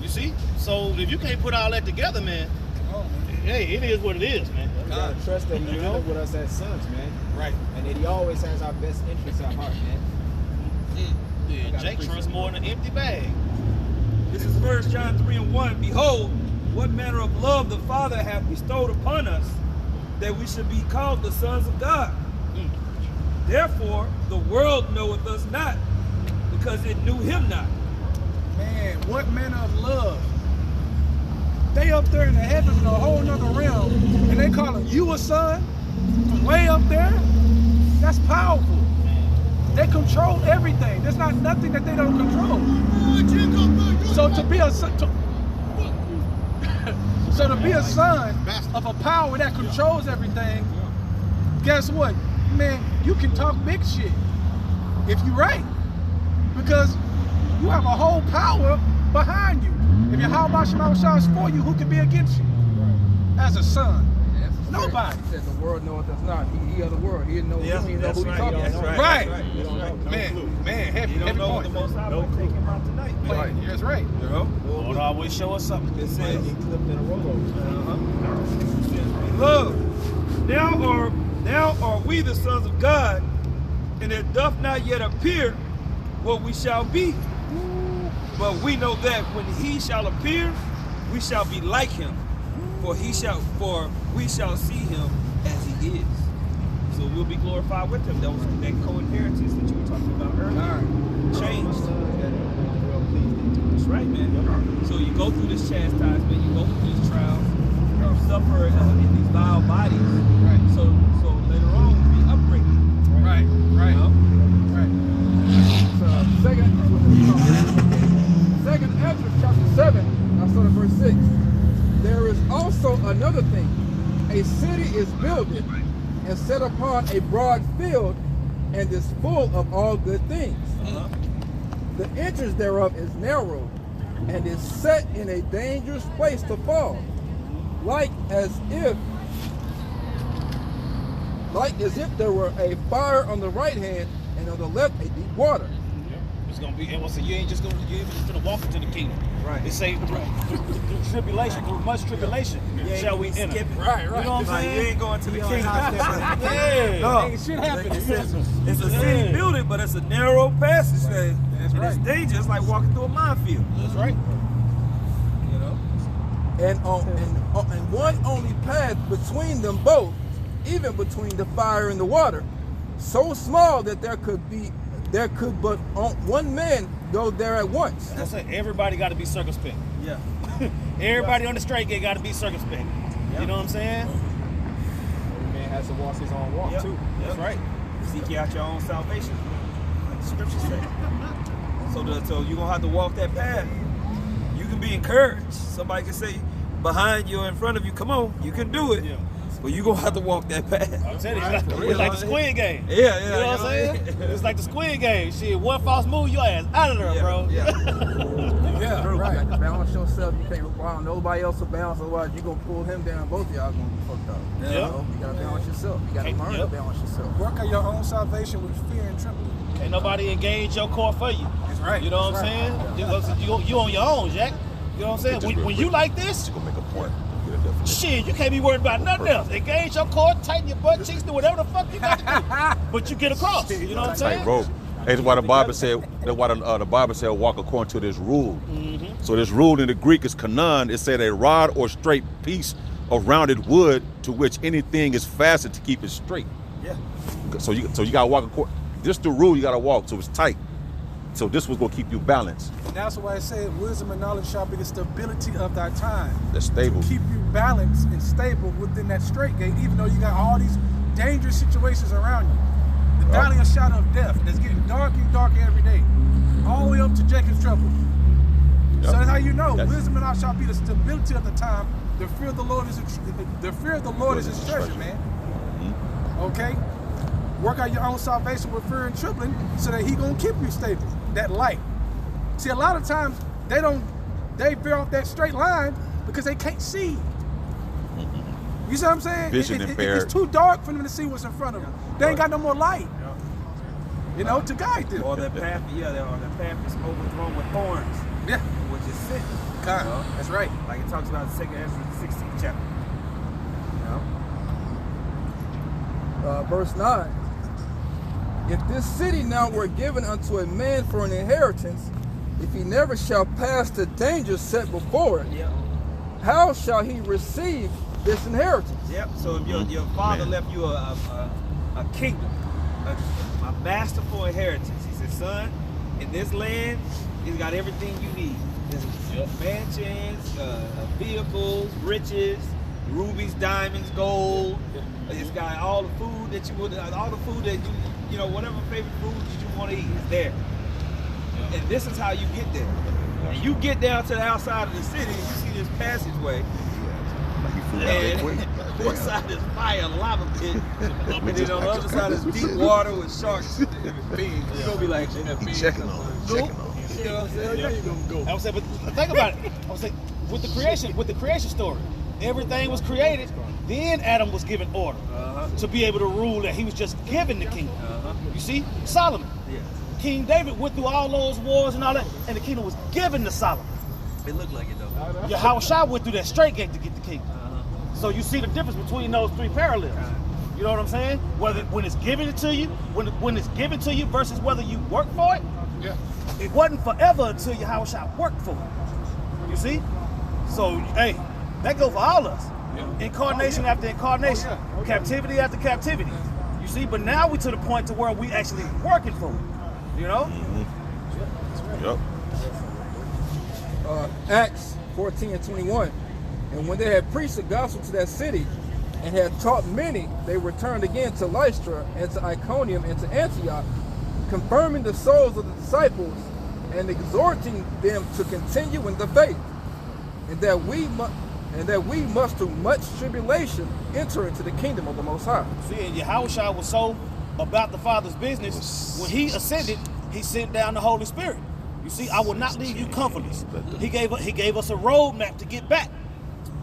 You see? So if you can't put all that together, man, hey, it is what it is, man. We gotta trust that He's dealing with us as sons, man. Right. And that He always has our best interests at heart, man. Yeah, Jake trusts more in an empty bag. This is 1 John 3:1. Behold, what manner of love the Father hath bestowed upon us, that we should be called the sons of God. Therefore, the world knoweth us not, because it knew him not. Man, what manner of love. They up there in the heavens in a whole nother realm, and they calling you a son from way up there. That's powerful. They control everything. There's not nothing that they don't control. So to be a son, of a power that controls everything, guess what? Man, you can talk big shit if you right. Because you have a whole power behind you. If Yahweh Shah is for you, who can be against you? As a son. Nobody. He said the world knoweth us not. He of the world. He didn't know, Yeah, he didn't know that's who he right. talking That's about. right. Right. That's right. You don't have no clue. Man, heavy, You don't heavy know what point. the Most High will take him out tonight. Man. Right. That's right. You know? Lord always show us something. It says, Beloved, now are we the sons of God, and it doth not yet appear what we shall be. But we know that when he shall appear, we shall be like him, for we shall see him as he is. So we'll be glorified with him. That co-inheritance that you were talking about earlier changed. That's right, man. So you go through this chastisement, you go through these trials, you suffer in these vile bodies. Right. So later on we'll be upbringing. Right. Right. You know? Second Ezra chapter 7, I start at verse 6. There is also another thing. A city is builded and set upon a broad field and is full of all good things. The entrance thereof is narrow and is set in a dangerous place to fall, like as if there were a fire on the right hand and on the left a deep water. It's gonna be. You ain't just gonna walk into the kingdom. Right. It say through tribulation, through much tribulation, shall we enter. Skip it. Right. You know what I'm Like, you saying? ain't going to the kingdom. Yeah. No. Ain't shit happening. It's a city building, but it's a narrow passage. That's and right. it's dangerous. It's like walking through a minefield. That's right. You know? And one only path between them both, even between the fire and the water, so small that there could but one man go there at once. That's it. Everybody got to be circumspect. Yeah. Everybody on the straight gate got to be circumspect. You know what I'm saying? Every man has to walk his own walk, Yep. too. That's right. Seek ye out your own salvation, like the scripture says. So you're gonna have to walk that path. You can be encouraged. Somebody can say behind you or in front of you, come on, you can do it. Yeah. But you're gonna have to walk that path. I'm telling you, it's like the Squid Game. Yeah, You know what I'm saying? yeah. It's like the Squid Game. Shit, one false move, your ass out of there, bro. Yeah. Yeah, you got to balance yourself. You can't rely on nobody else to balance, otherwise you're going to pull him down. Both of y'all going to be fucked up. Yeah. You know? You got to balance yourself. You got to learn to balance yourself. Work on your own salvation with fear and trembling. Ain't nobody engage your core for you. That's right. You know what I'm saying? You on your own, Jack. You know what I'm saying? When you like this, Just gonna make a point. Get a definition. shit, you can't be worried about nothing else. Engage your core, tighten your butt cheeks, do whatever the fuck you got to do. But you get across. You know what I'm saying? Like, bro, that's why the Bible said. That's why the Bible said walk according to this rule. So this rule in the Greek is kanon. It said a rod or straight piece of rounded wood to which anything is fastened to keep it straight. Yeah. So you gotta walk according. This the rule you gotta walk. So it's tight. So this was gonna keep you balanced. And that's why I said wisdom and knowledge shall be the stability of thy time. That's stable. To keep you balanced and stable within that straight gate, even though you got all these dangerous situations around you. The valley of shadow of death that's getting darker and darker every day. All the way up to Jacob's trouble. Yep. So that's how you know. Yes. Wisdom and knowledge shall be the stability of the time. The fear of the Lord is his treasure, man. Okay? Work out your own salvation with fear and trembling so that he gonna keep you stable. That light. See, a lot of times they veer off that straight line because they can't see. You see what I'm saying? Vision impaired. It's too dark for them to see what's in front of them. They ain't got no more light. You know, to guide them. Or that path, that path is overthrown with thorns, Yeah. which is sin. Kind. That's right. Like it talks about in 2 Ezra 16th chapter. You know? Verse 9. If this city now were given unto a man for an inheritance, if he never shall pass the danger set before it, Yeah. how shall he receive this inheritance? Yep. So if your father left you a kingdom, a masterful inheritance, he said, son, in this land, he's got everything you need. There's mansions, vehicles, riches, rubies, diamonds, gold. It's got all the food that you would, all the food that you know, whatever favorite food that you want to eat is there. And this is how you get there. And you get down to the outside of the city, and you see this passageway. be fruit And quick. one side is fire, lava pit, and then on the other side is deep water with sharks and beings. You're gonna be like, Checking on it. Checking on it. you know what I'm saying? I was saying, but think about it. I was saying, with the creation story, everything was created. Then Adam was given order to be able to rule. That he was just given the kingdom. You see, Solomon, King David went through all those wars and all that, and the kingdom was given to Solomon. It looked like it though. Yahushua went through that straight gate to get the kingdom. So you see the difference between those three parallels. You know what I'm saying? Whether when it's given to you, when it's given to you versus whether you work for it. Yeah. It wasn't forever until Yahushua worked for it. You see? So hey, that goes for all of us. Incarnation after incarnation, captivity after captivity. You see, but now we're to the point to where we actually working for it. You know? Yep. Acts 14:21. And when they had preached the gospel to that city and had taught many, they returned again to Lystra and to Iconium and to Antioch, confirming the souls of the disciples and exhorting them to continue in the faith, and that we must through much tribulation enter into the kingdom of the Most High. See, and Yahushua was so about the Father's business. When he ascended, he sent down the Holy Spirit. You see, I will not leave you comfortless. He gave us a roadmap to get back.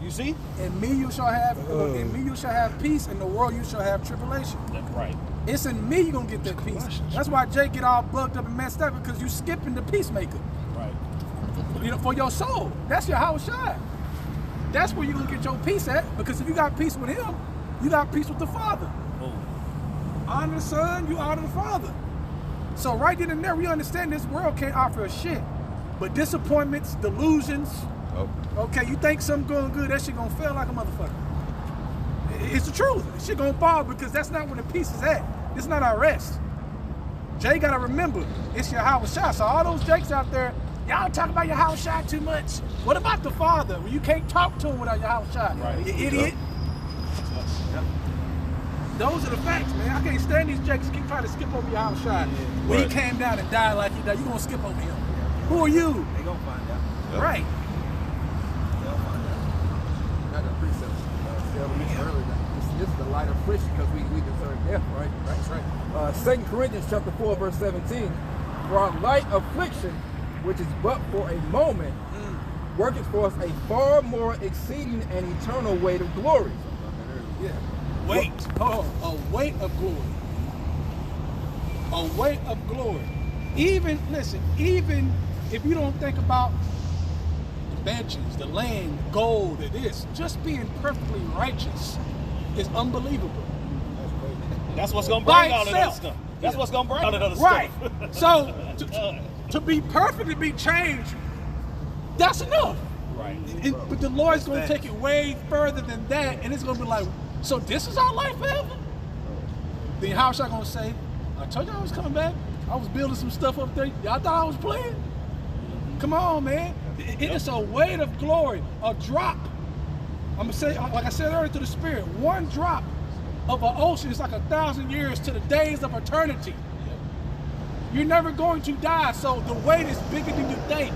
You see? In me you shall have peace, in the world you shall have tribulation. That's right. It's in me you're gonna get that peace. That's why Jay get all bugged up and messed up, because you skipping the peacemaker. Right. You know, for your soul. That's your Yahushua. That's where you're gonna get your peace at, because if you got peace with him, you got peace with the Father. Honor the Son, you honor the Father. So right then and there, we understand this world can't offer us shit. But disappointments, delusions, okay, you think something going good, that shit gonna fail like a motherfucker. It's the truth. Shit gonna fall, because that's not where the peace is at. It's not our rest. Jay gotta remember, it's your Yahushua. So all those Jakes out there, y'all talk about your Yahushua too much. What about the Father? Well, you can't talk to him without your Yahushua. Right. You idiot. Those are the facts, man. I can't stand these Jakes keep trying to skip over your Yahushua. When he came down and died like he died, you gonna skip over him. Who are you? They gonna find out. Right. They'll find out. Not the precept. Earlier. This is the light affliction, because we deserve death, right? That's right. 2 Corinthians chapter 4, verse 17. For our light affliction, which is but for a moment, worketh for us a far more exceeding and eternal weight of glory. Yeah. Weight. Oh, a weight of glory. A weight of glory. Even if you don't think about the benches, the land, the gold, it is just being perfectly righteous is unbelievable. That's what's gonna By bring all of that itself. stuff. That's what's gonna bring all of that other Right. stuff. So to be perfect, to be changed, that's enough. Right. But the Lord's gonna take it way further than that, and it's gonna be like, so this is our life forever? Then how's I gonna say, I told you I was coming back. I was building some stuff up there. Y'all thought I was playing? Come on, man. It is a weight of glory, a drop. I'm gonna say, like I said earlier to the Spirit, one drop of an ocean is like 1,000 years to the days of eternity. You're never going to die, so the weight is bigger than you think.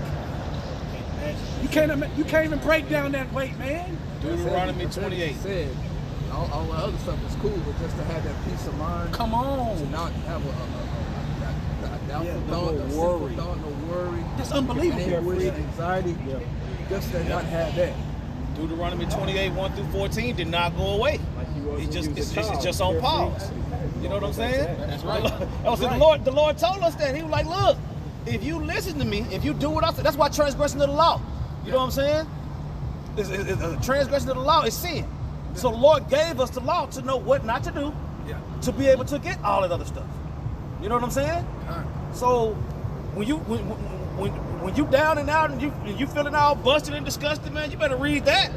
You can't even break down that weight, man. Deuteronomy 28. Said, all the other stuff is cool, but just to have that peace of mind, Come on. to not have a doubtful thought, no a sinful worry. thought, no worry, That's unbelievable. anguish, anxiety, just to not have that. Deuteronomy 28, 1 through 14 did not go away. It's just on pause. You know what I'm saying? That's right. The Lord told us that. He was like, look, if you listen to me, if you do what I say, that's why transgression of the law. You know what I'm saying? Transgression of the law is sin. So the Lord gave us the law to know what not to do, to be able to get all that other stuff. You know what I'm saying? So when you down and out and you feeling all busted and disgusted, man, you better read that.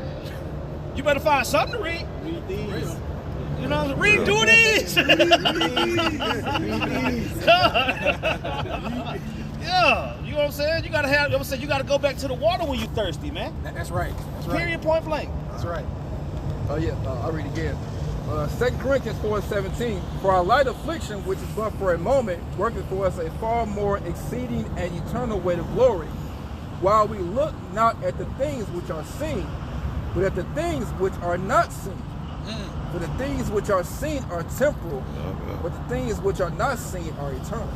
You better find something to read. Read these. You know, read do these. Yeah, you know what I'm saying? You gotta go back to the water when you're thirsty, man. That's right. That's right. Period, point blank. That's right. I'll read again. 2 Corinthians 4:17. For our light affliction, which is but for a moment, worketh for us a far more exceeding and eternal weight of glory, while we look not at the things which are seen, but at the things which are not seen. For the things which are seen are temporal, but the things which are not seen are eternal.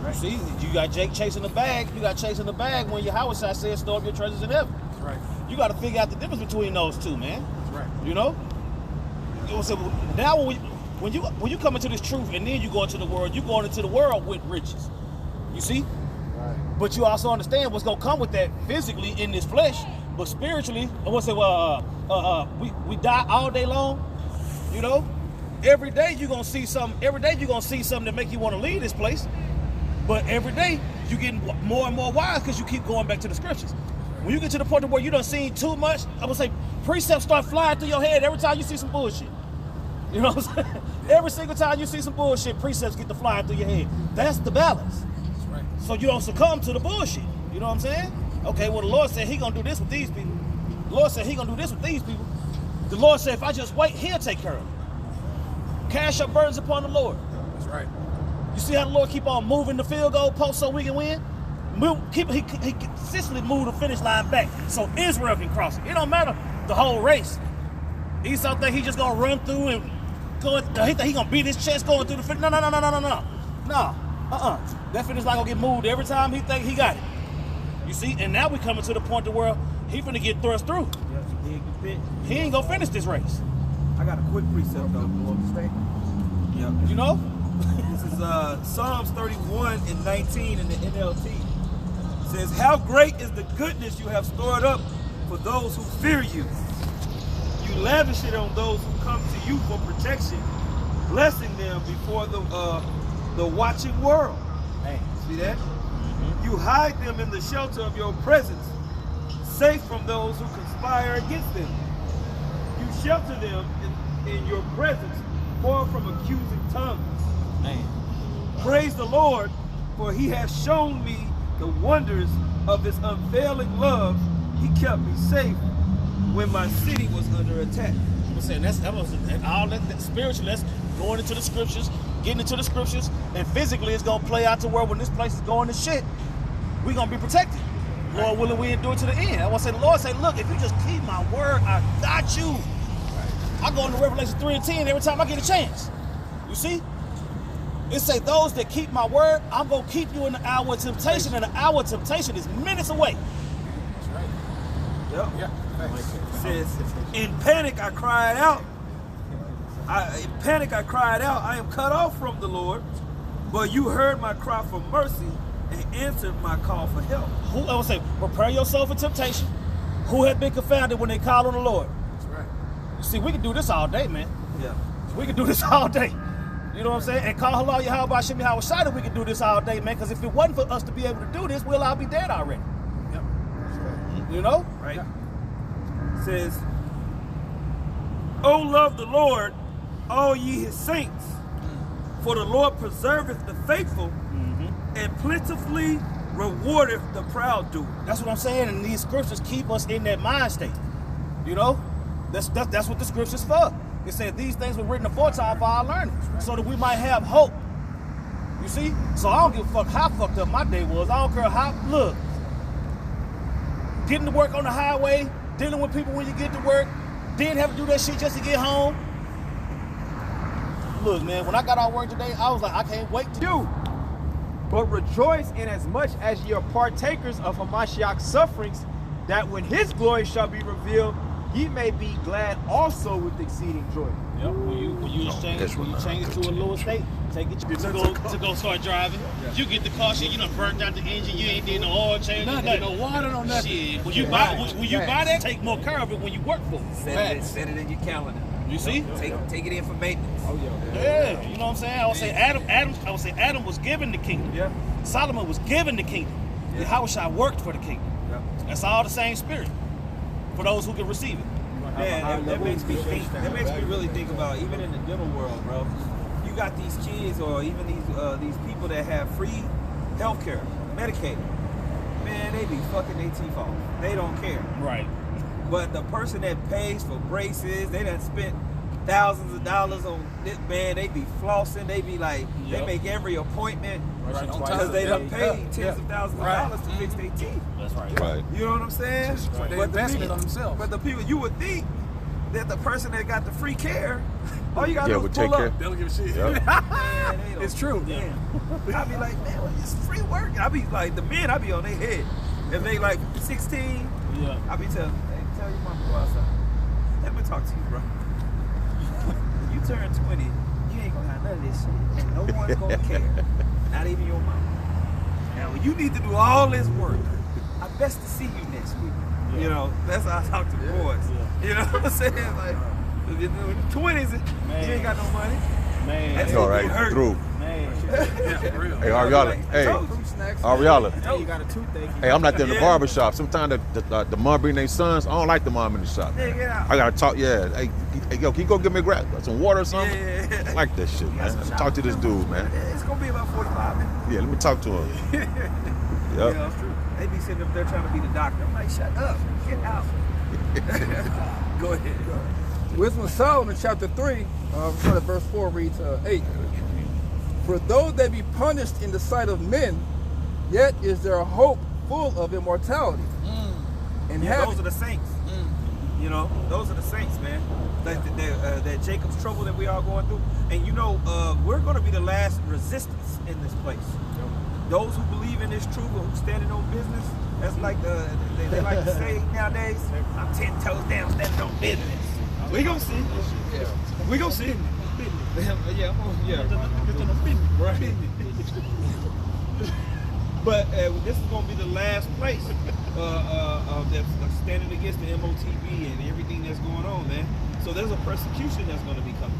Right. See, you got Jake chasing the bag. You got chasing the bag when Yahweh said, store up your treasures in heaven. That's right. You got to figure out the difference between those two, man. That's right. You know? So now when you come into this truth and then you go into the world, you going into the world with riches. You see? Right. But you also understand what's gonna come with that physically in this flesh, but spiritually, I want to say, we die all day long. You know, every day you're gonna see something. Every day you're gonna see something that make you want to leave this place. But every day you're getting more and more wise because you keep going back to the scriptures. When you get to the point where you done seen too much, I would say precepts start flying through your head every time you see some bullshit. You know what I'm saying? Every single time you see some bullshit, precepts get to flying through your head. That's the balance. That's right. So you don't succumb to the bullshit. You know what I'm saying? Okay, well the Lord said he gonna do this with these people. The Lord said he gonna do this with these people. The Lord said if I just wait, he'll take care of it. Cast your burdens upon the Lord. That's right. You see how the Lord keep on moving the field goal post so we can win? He consistently moved the finish line back so Israel can cross it. It don't matter the whole race. Esau think he just gonna run through and he think he gonna beat his chest going through the finish. No. That finish line gonna get moved every time he think he got it. You see, and now we coming to the point to where he finna get thrust through. He ain't gonna finish this race. I got a quick precept though. Yeah. You know? This is Psalms 31 and 19 in the NLT. It says, how great is the goodness you have stored up for those who fear you. You lavish it on those who come to you for protection, blessing them before the watching world. Hey. See that? You hide them in the shelter of your presence, safe from those who conspire against them. You shelter them in your presence, far from accusing tongues. Man. Praise the Lord, for he has shown me the wonders of his unfailing love. He kept me safe when my city was under attack. I'm saying that was all that spiritually. That's going into the scriptures, getting into the scriptures, and physically it's gonna play out to where when this place is going to shit, we're gonna be protected. Right. Lord willing, we endure to the end. I want to say, the Lord say, look, if you just keep my word, I got you. Right. I go into Revelation 3 and 10 every time I get a chance. You see? It say those that keep my word, I'm gonna keep you in the hour of temptation, and the hour of temptation is minutes away. That's right. Yep. Yeah. It says, in panic I cried out. In panic I cried out, I am cut off from the Lord, but you heard my cry for mercy and answered my call for help. Who I would say, prepare yourself for temptation. Who had been confounded when they called on the Lord? That's right. You see, we can do this all day, man. Yeah. We can do this all day. You know what I'm saying? And call Allah Yahweh Shem Yahweh Shai, we can do this all day, man. Because if it wasn't for us to be able to do this, we'll all be dead already. Yep. That's right. You know? Right. Yeah. It says, O love the Lord, all ye his saints, for the Lord preserveth the faithful and plentifully rewardeth the proud doer. That's what I'm saying. And these scriptures keep us in that mind state. You know? That's what the scripture's for. It said these things were written aforetime for our learning, so that we might have hope. You see? So I don't give a fuck how fucked up my day was. I don't care how, look, getting to work on the highway, dealing with people when you get to work, didn't have to do that shit just to get home. Look, man, when I got out of work today, I was like, I can't wait to do. But rejoice in as much as ye are partakers of Hamashiach's sufferings, that when his glory shall be revealed, ye may be glad also with exceeding joy. Yep. When you change it to a lower state, take it to go start driving. Yeah. You get the car, shit, you done burnt out the engine, you ain't did no oil change, nothing, no water, no nothing. Shit. When you buy that, take more care of it when you work for it. Set it in your calendar. You see? Take it in for maintenance. Oh yeah. You know what I'm saying? I would say Adam was given the kingdom. Yeah. Solomon was given the kingdom. Yeah. Yahushua worked for the kingdom. Yeah. That's all the same spirit for those who can receive it. Man, that makes me think. That makes me really think about even in the dental world, bro. You got these kids or even these people that have free healthcare, Medicaid. Man, they be fucking their teeth off. They don't care. Right. But the person that pays for braces, they done spent thousands of dollars on this, man. They be flossing. They be like, they make every appointment Right on because time. they done Yeah. paid tens of thousands of Right. dollars to fix their teeth. That's right. Right. You know what I'm saying? For the But investment people- on themselves. But the people, you would think that the person that got the free care, all you gotta Yeah, do would is pull take care. up. They don't give a shit. Yep. Man, they don't- It's true. Damn. I be like, man, well, it's free work. I be like, the men, I be on their head. If they like 16, Yeah. I be telling, hey, tell your mama to go outside. Let me talk to you, bro. When you turn 20, you ain't gonna have none of this shit. And no one's gonna care. Not even your mama. Now, when you need to do all this work, I best to see you next week. You know, that's how I talk to the boys. Yeah. You know what I'm saying? Like, when you're in the 20s, you ain't got no money. Man. That's All gonna right, be hurt. through. Man. Yeah, for real. Hey, Ariella. Hey, Fruit snacks. Ariella. Hey, you got a toothache. Hey, I'm not there in the Yeah. barber shop. Sometimes the mom bring their sons. I don't like the mom in the shop. Yeah, get out. I gotta talk. Yeah. Hey, yo, can you go get me some water or something? Yeah. I like that shit, You got man. some Let me shop talk to this dude, man. It's gonna be about 45 minutes. Yeah, let me talk to him. Yeah, Yep. that's true. They be sitting up there trying to be the doctor. I'm like, shut up, get out. Go ahead. Wisdom of Solomon, chapter 3, start at verse 4, reads 8. For though they be punished in the sight of men, yet is their hope full of immortality. And Yeah, those having, are the saints. You know, those are the saints, man. That Jacob's trouble that we all going through. And you know, we're going to be the last resistance in this place. Those who believe in this truth or who standing on business, that's like they like to say nowadays, I'm 10 toes down standing on business. We gonna see. We gonna see. Yeah, right. But this is gonna be the last place that's standing against the MOTB and everything that's going on, man. So there's a persecution that's gonna be coming.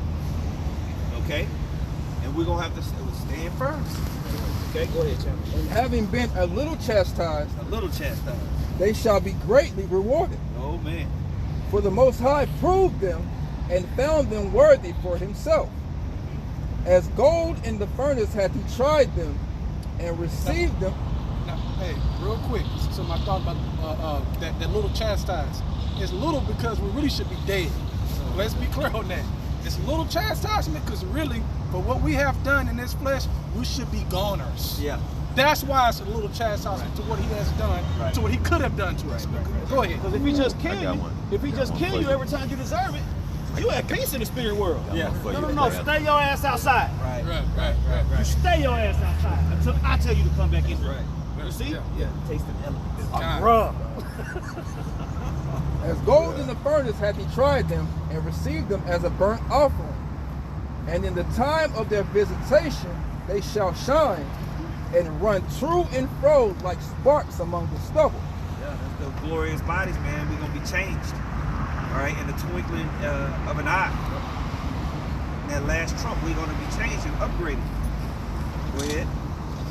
Okay, and we're gonna have to stand firm. Okay, go ahead, Chairman. and having been a little chastised, A little chastised. they shall be greatly rewarded. Oh man. For the Most High proved them and found them worthy for himself. As gold in the furnace hath he tried them and received them. Now, hey, real quick, so my thought about that little chastised. It's little because we really should be dead. So let's be clear on that. It's a little chastisement because really, for what we have done in this flesh, we should be goners. Yeah. That's why it's a little chastisement to what he has done, to what he could have done to us. Go ahead. Because if he just kill I got you, one. if he just Got one kill for you you. every time you deserve it, you at peace in the spirit world. Yeah. No, stay your ass outside. Right. You stay your ass outside until I tell you to come back in. Right. You see? Yeah. Taste the elements. God. Bruh. As gold in the furnace hath he tried them and received them as a burnt offering. And in the time of their visitation they shall shine and run to and fro like sparks among the stubble. Yeah, that's the glorious bodies, man. We're gonna be changed. All right, in the twinkling of an eye. In that last trump, we're gonna be changed and upgraded. Go ahead.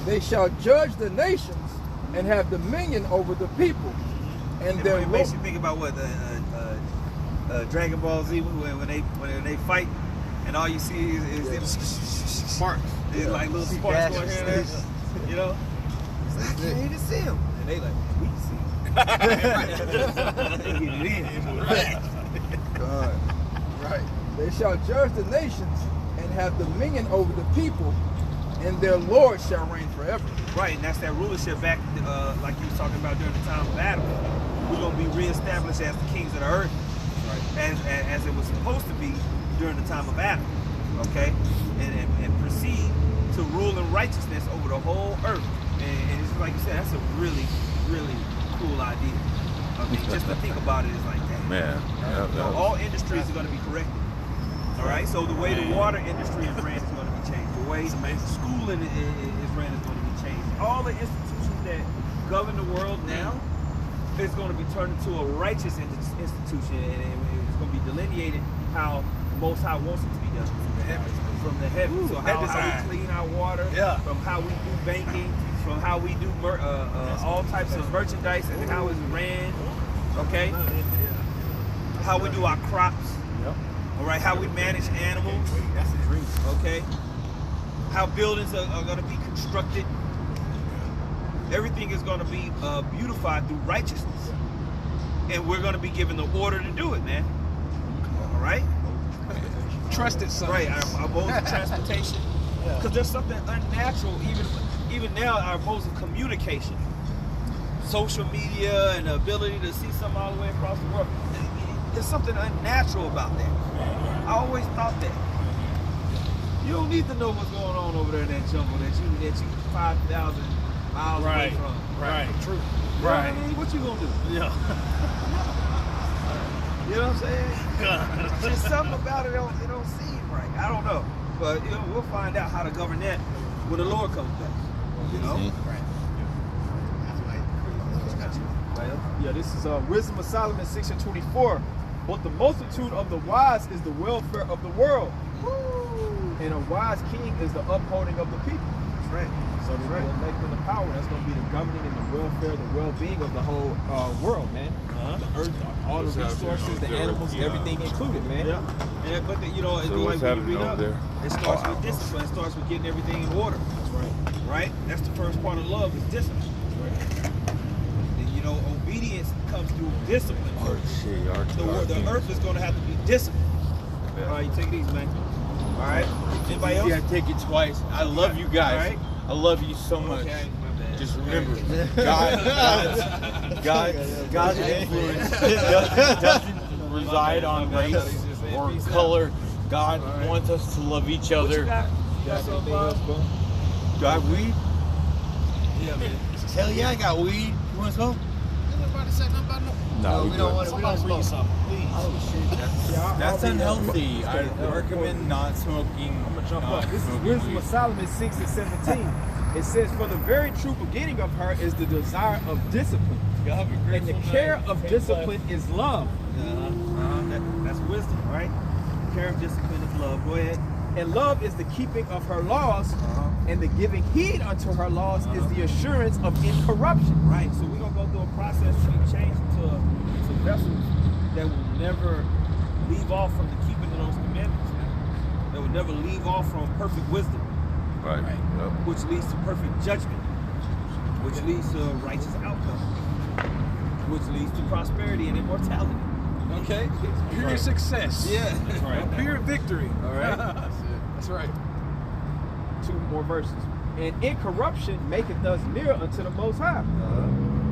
They shall judge the nations and have dominion over the people. And And their it makes you think about what Dragon Ball Z when they fight, and all you see is them sparks. It's like little sparks going here and there. You know, I can't even see them, and they like we see them. They get it in. God. Right. They shall judge the nations and have dominion over the people, and their Lord shall reign forever. Right, and that's that rulership back, like you was talking about during the time of Adam. We're gonna be reestablished as the kings of the earth, as it was supposed to be during the time of Adam. Okay, and proceed to rule in righteousness over the whole earth. And it's like you said, that's a really, really cool idea. I mean, just to think about it is like that. Man. Yeah. All industries are going to be corrected. All right, so the way the water industry is ran is going to be changed. The way schooling is ran is going to be changed. All the institutions that govern the world now is going to be turned into a righteous institution, and it's going to be delineated how the Most High wants it to be done from the heavens. So how we clean our water, from how we do banking, from how we do all types of merchandise and how it's ran. Okay, how we do our crops. All right, how we manage animals. Okay, how buildings are going to be constructed. Everything is going to be beautified through righteousness, and we're going to be given the order to do it, man. All right. trusted son. Right, our modes of transportation. Because there's something unnatural, even now, our modes of communication. Social media and the ability to see something all the way across the world. There's something unnatural about that. I always thought that. You don't need to know what's going on over there in that jungle that you 5,000 miles away from. Right. True. You know what I mean? What you gonna do? Yeah. You know what I'm saying? Just something about it don't seem right. I don't know. But we'll find out how to govern that when the Lord comes back. You know? Right. Yeah, this is Wisdom of Solomon 6:24. But the multitude of the wise is the welfare of the world. And a wise king is the upholding of the people. That's right. So the elect and the power, that's going to be the governing and the welfare, the well-being of the whole world, man. The earth, all the resources, the animals, everything included, man. Yeah. And but you know, So like what's when you happening read over up, there? it starts with discipline. It starts with getting everything in order. That's right. Right? That's the first part of love is discipline. That's right. And you know, obedience comes through discipline. Oh shit, The earth is going to have to be disciplined. All right, you take these, man. All right. Anybody else? Yeah, take it twice. I love you guys. All right. I love you so much. Okay, my bad. Just remember, God's influence doesn't reside on race or color. God wants us to love each What you other. got? You got something, Bob? Got weed? Yeah, man. Hell yeah, I got weed. You want some? No, we don't want to. We don't smoke. Oh, shit. That's unhealthy. I recommend not smoking. I'm going to jump up. This is Wisdom of Solomon 6:17. It says, for the very true beginning of her is the desire of discipline. And the care of discipline is love. That's wisdom, right? Care of discipline is love. Go ahead. And love is the keeping of her laws. And the giving heed unto her laws is the assurance of incorruption. Right. So we're going to go through a process to be changed into vessels that will never leave off from the keeping of those commandments. That will never leave off from perfect wisdom. Right. Yep. Which leads to perfect judgment. Which leads to a righteous outcome. Which leads to prosperity and immortality. Okay? Pure success. Yeah. That's right. Pure victory. All right. That's right. 2 more verses. And incorruption maketh us near unto the Most High.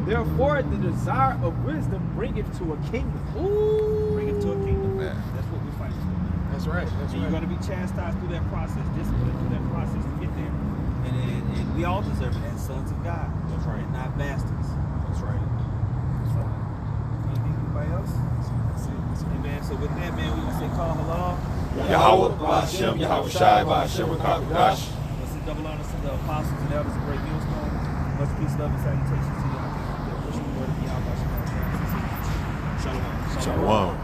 Therefore, the desire of wisdom bringeth to a kingdom. Ooh. Bring it to a kingdom. Man. That's what we're fighting for. That's right. That's And you're right. going to be chastised through that process, disciplined through that process to get there. And we all deserve it as sons of God. That's right. And not bastards. That's right. So, anybody else? Amen. So with that, man, we can say call halal. Yahweh, Ba'ashem, Yahweh Shai, Ba'ashem, Rakadash. Let's say double honors to the apostles and elders of Great Millstone. Much peace, love, and salutations to you. I think that pushing the word of Yahweh. Shalom. Shalom.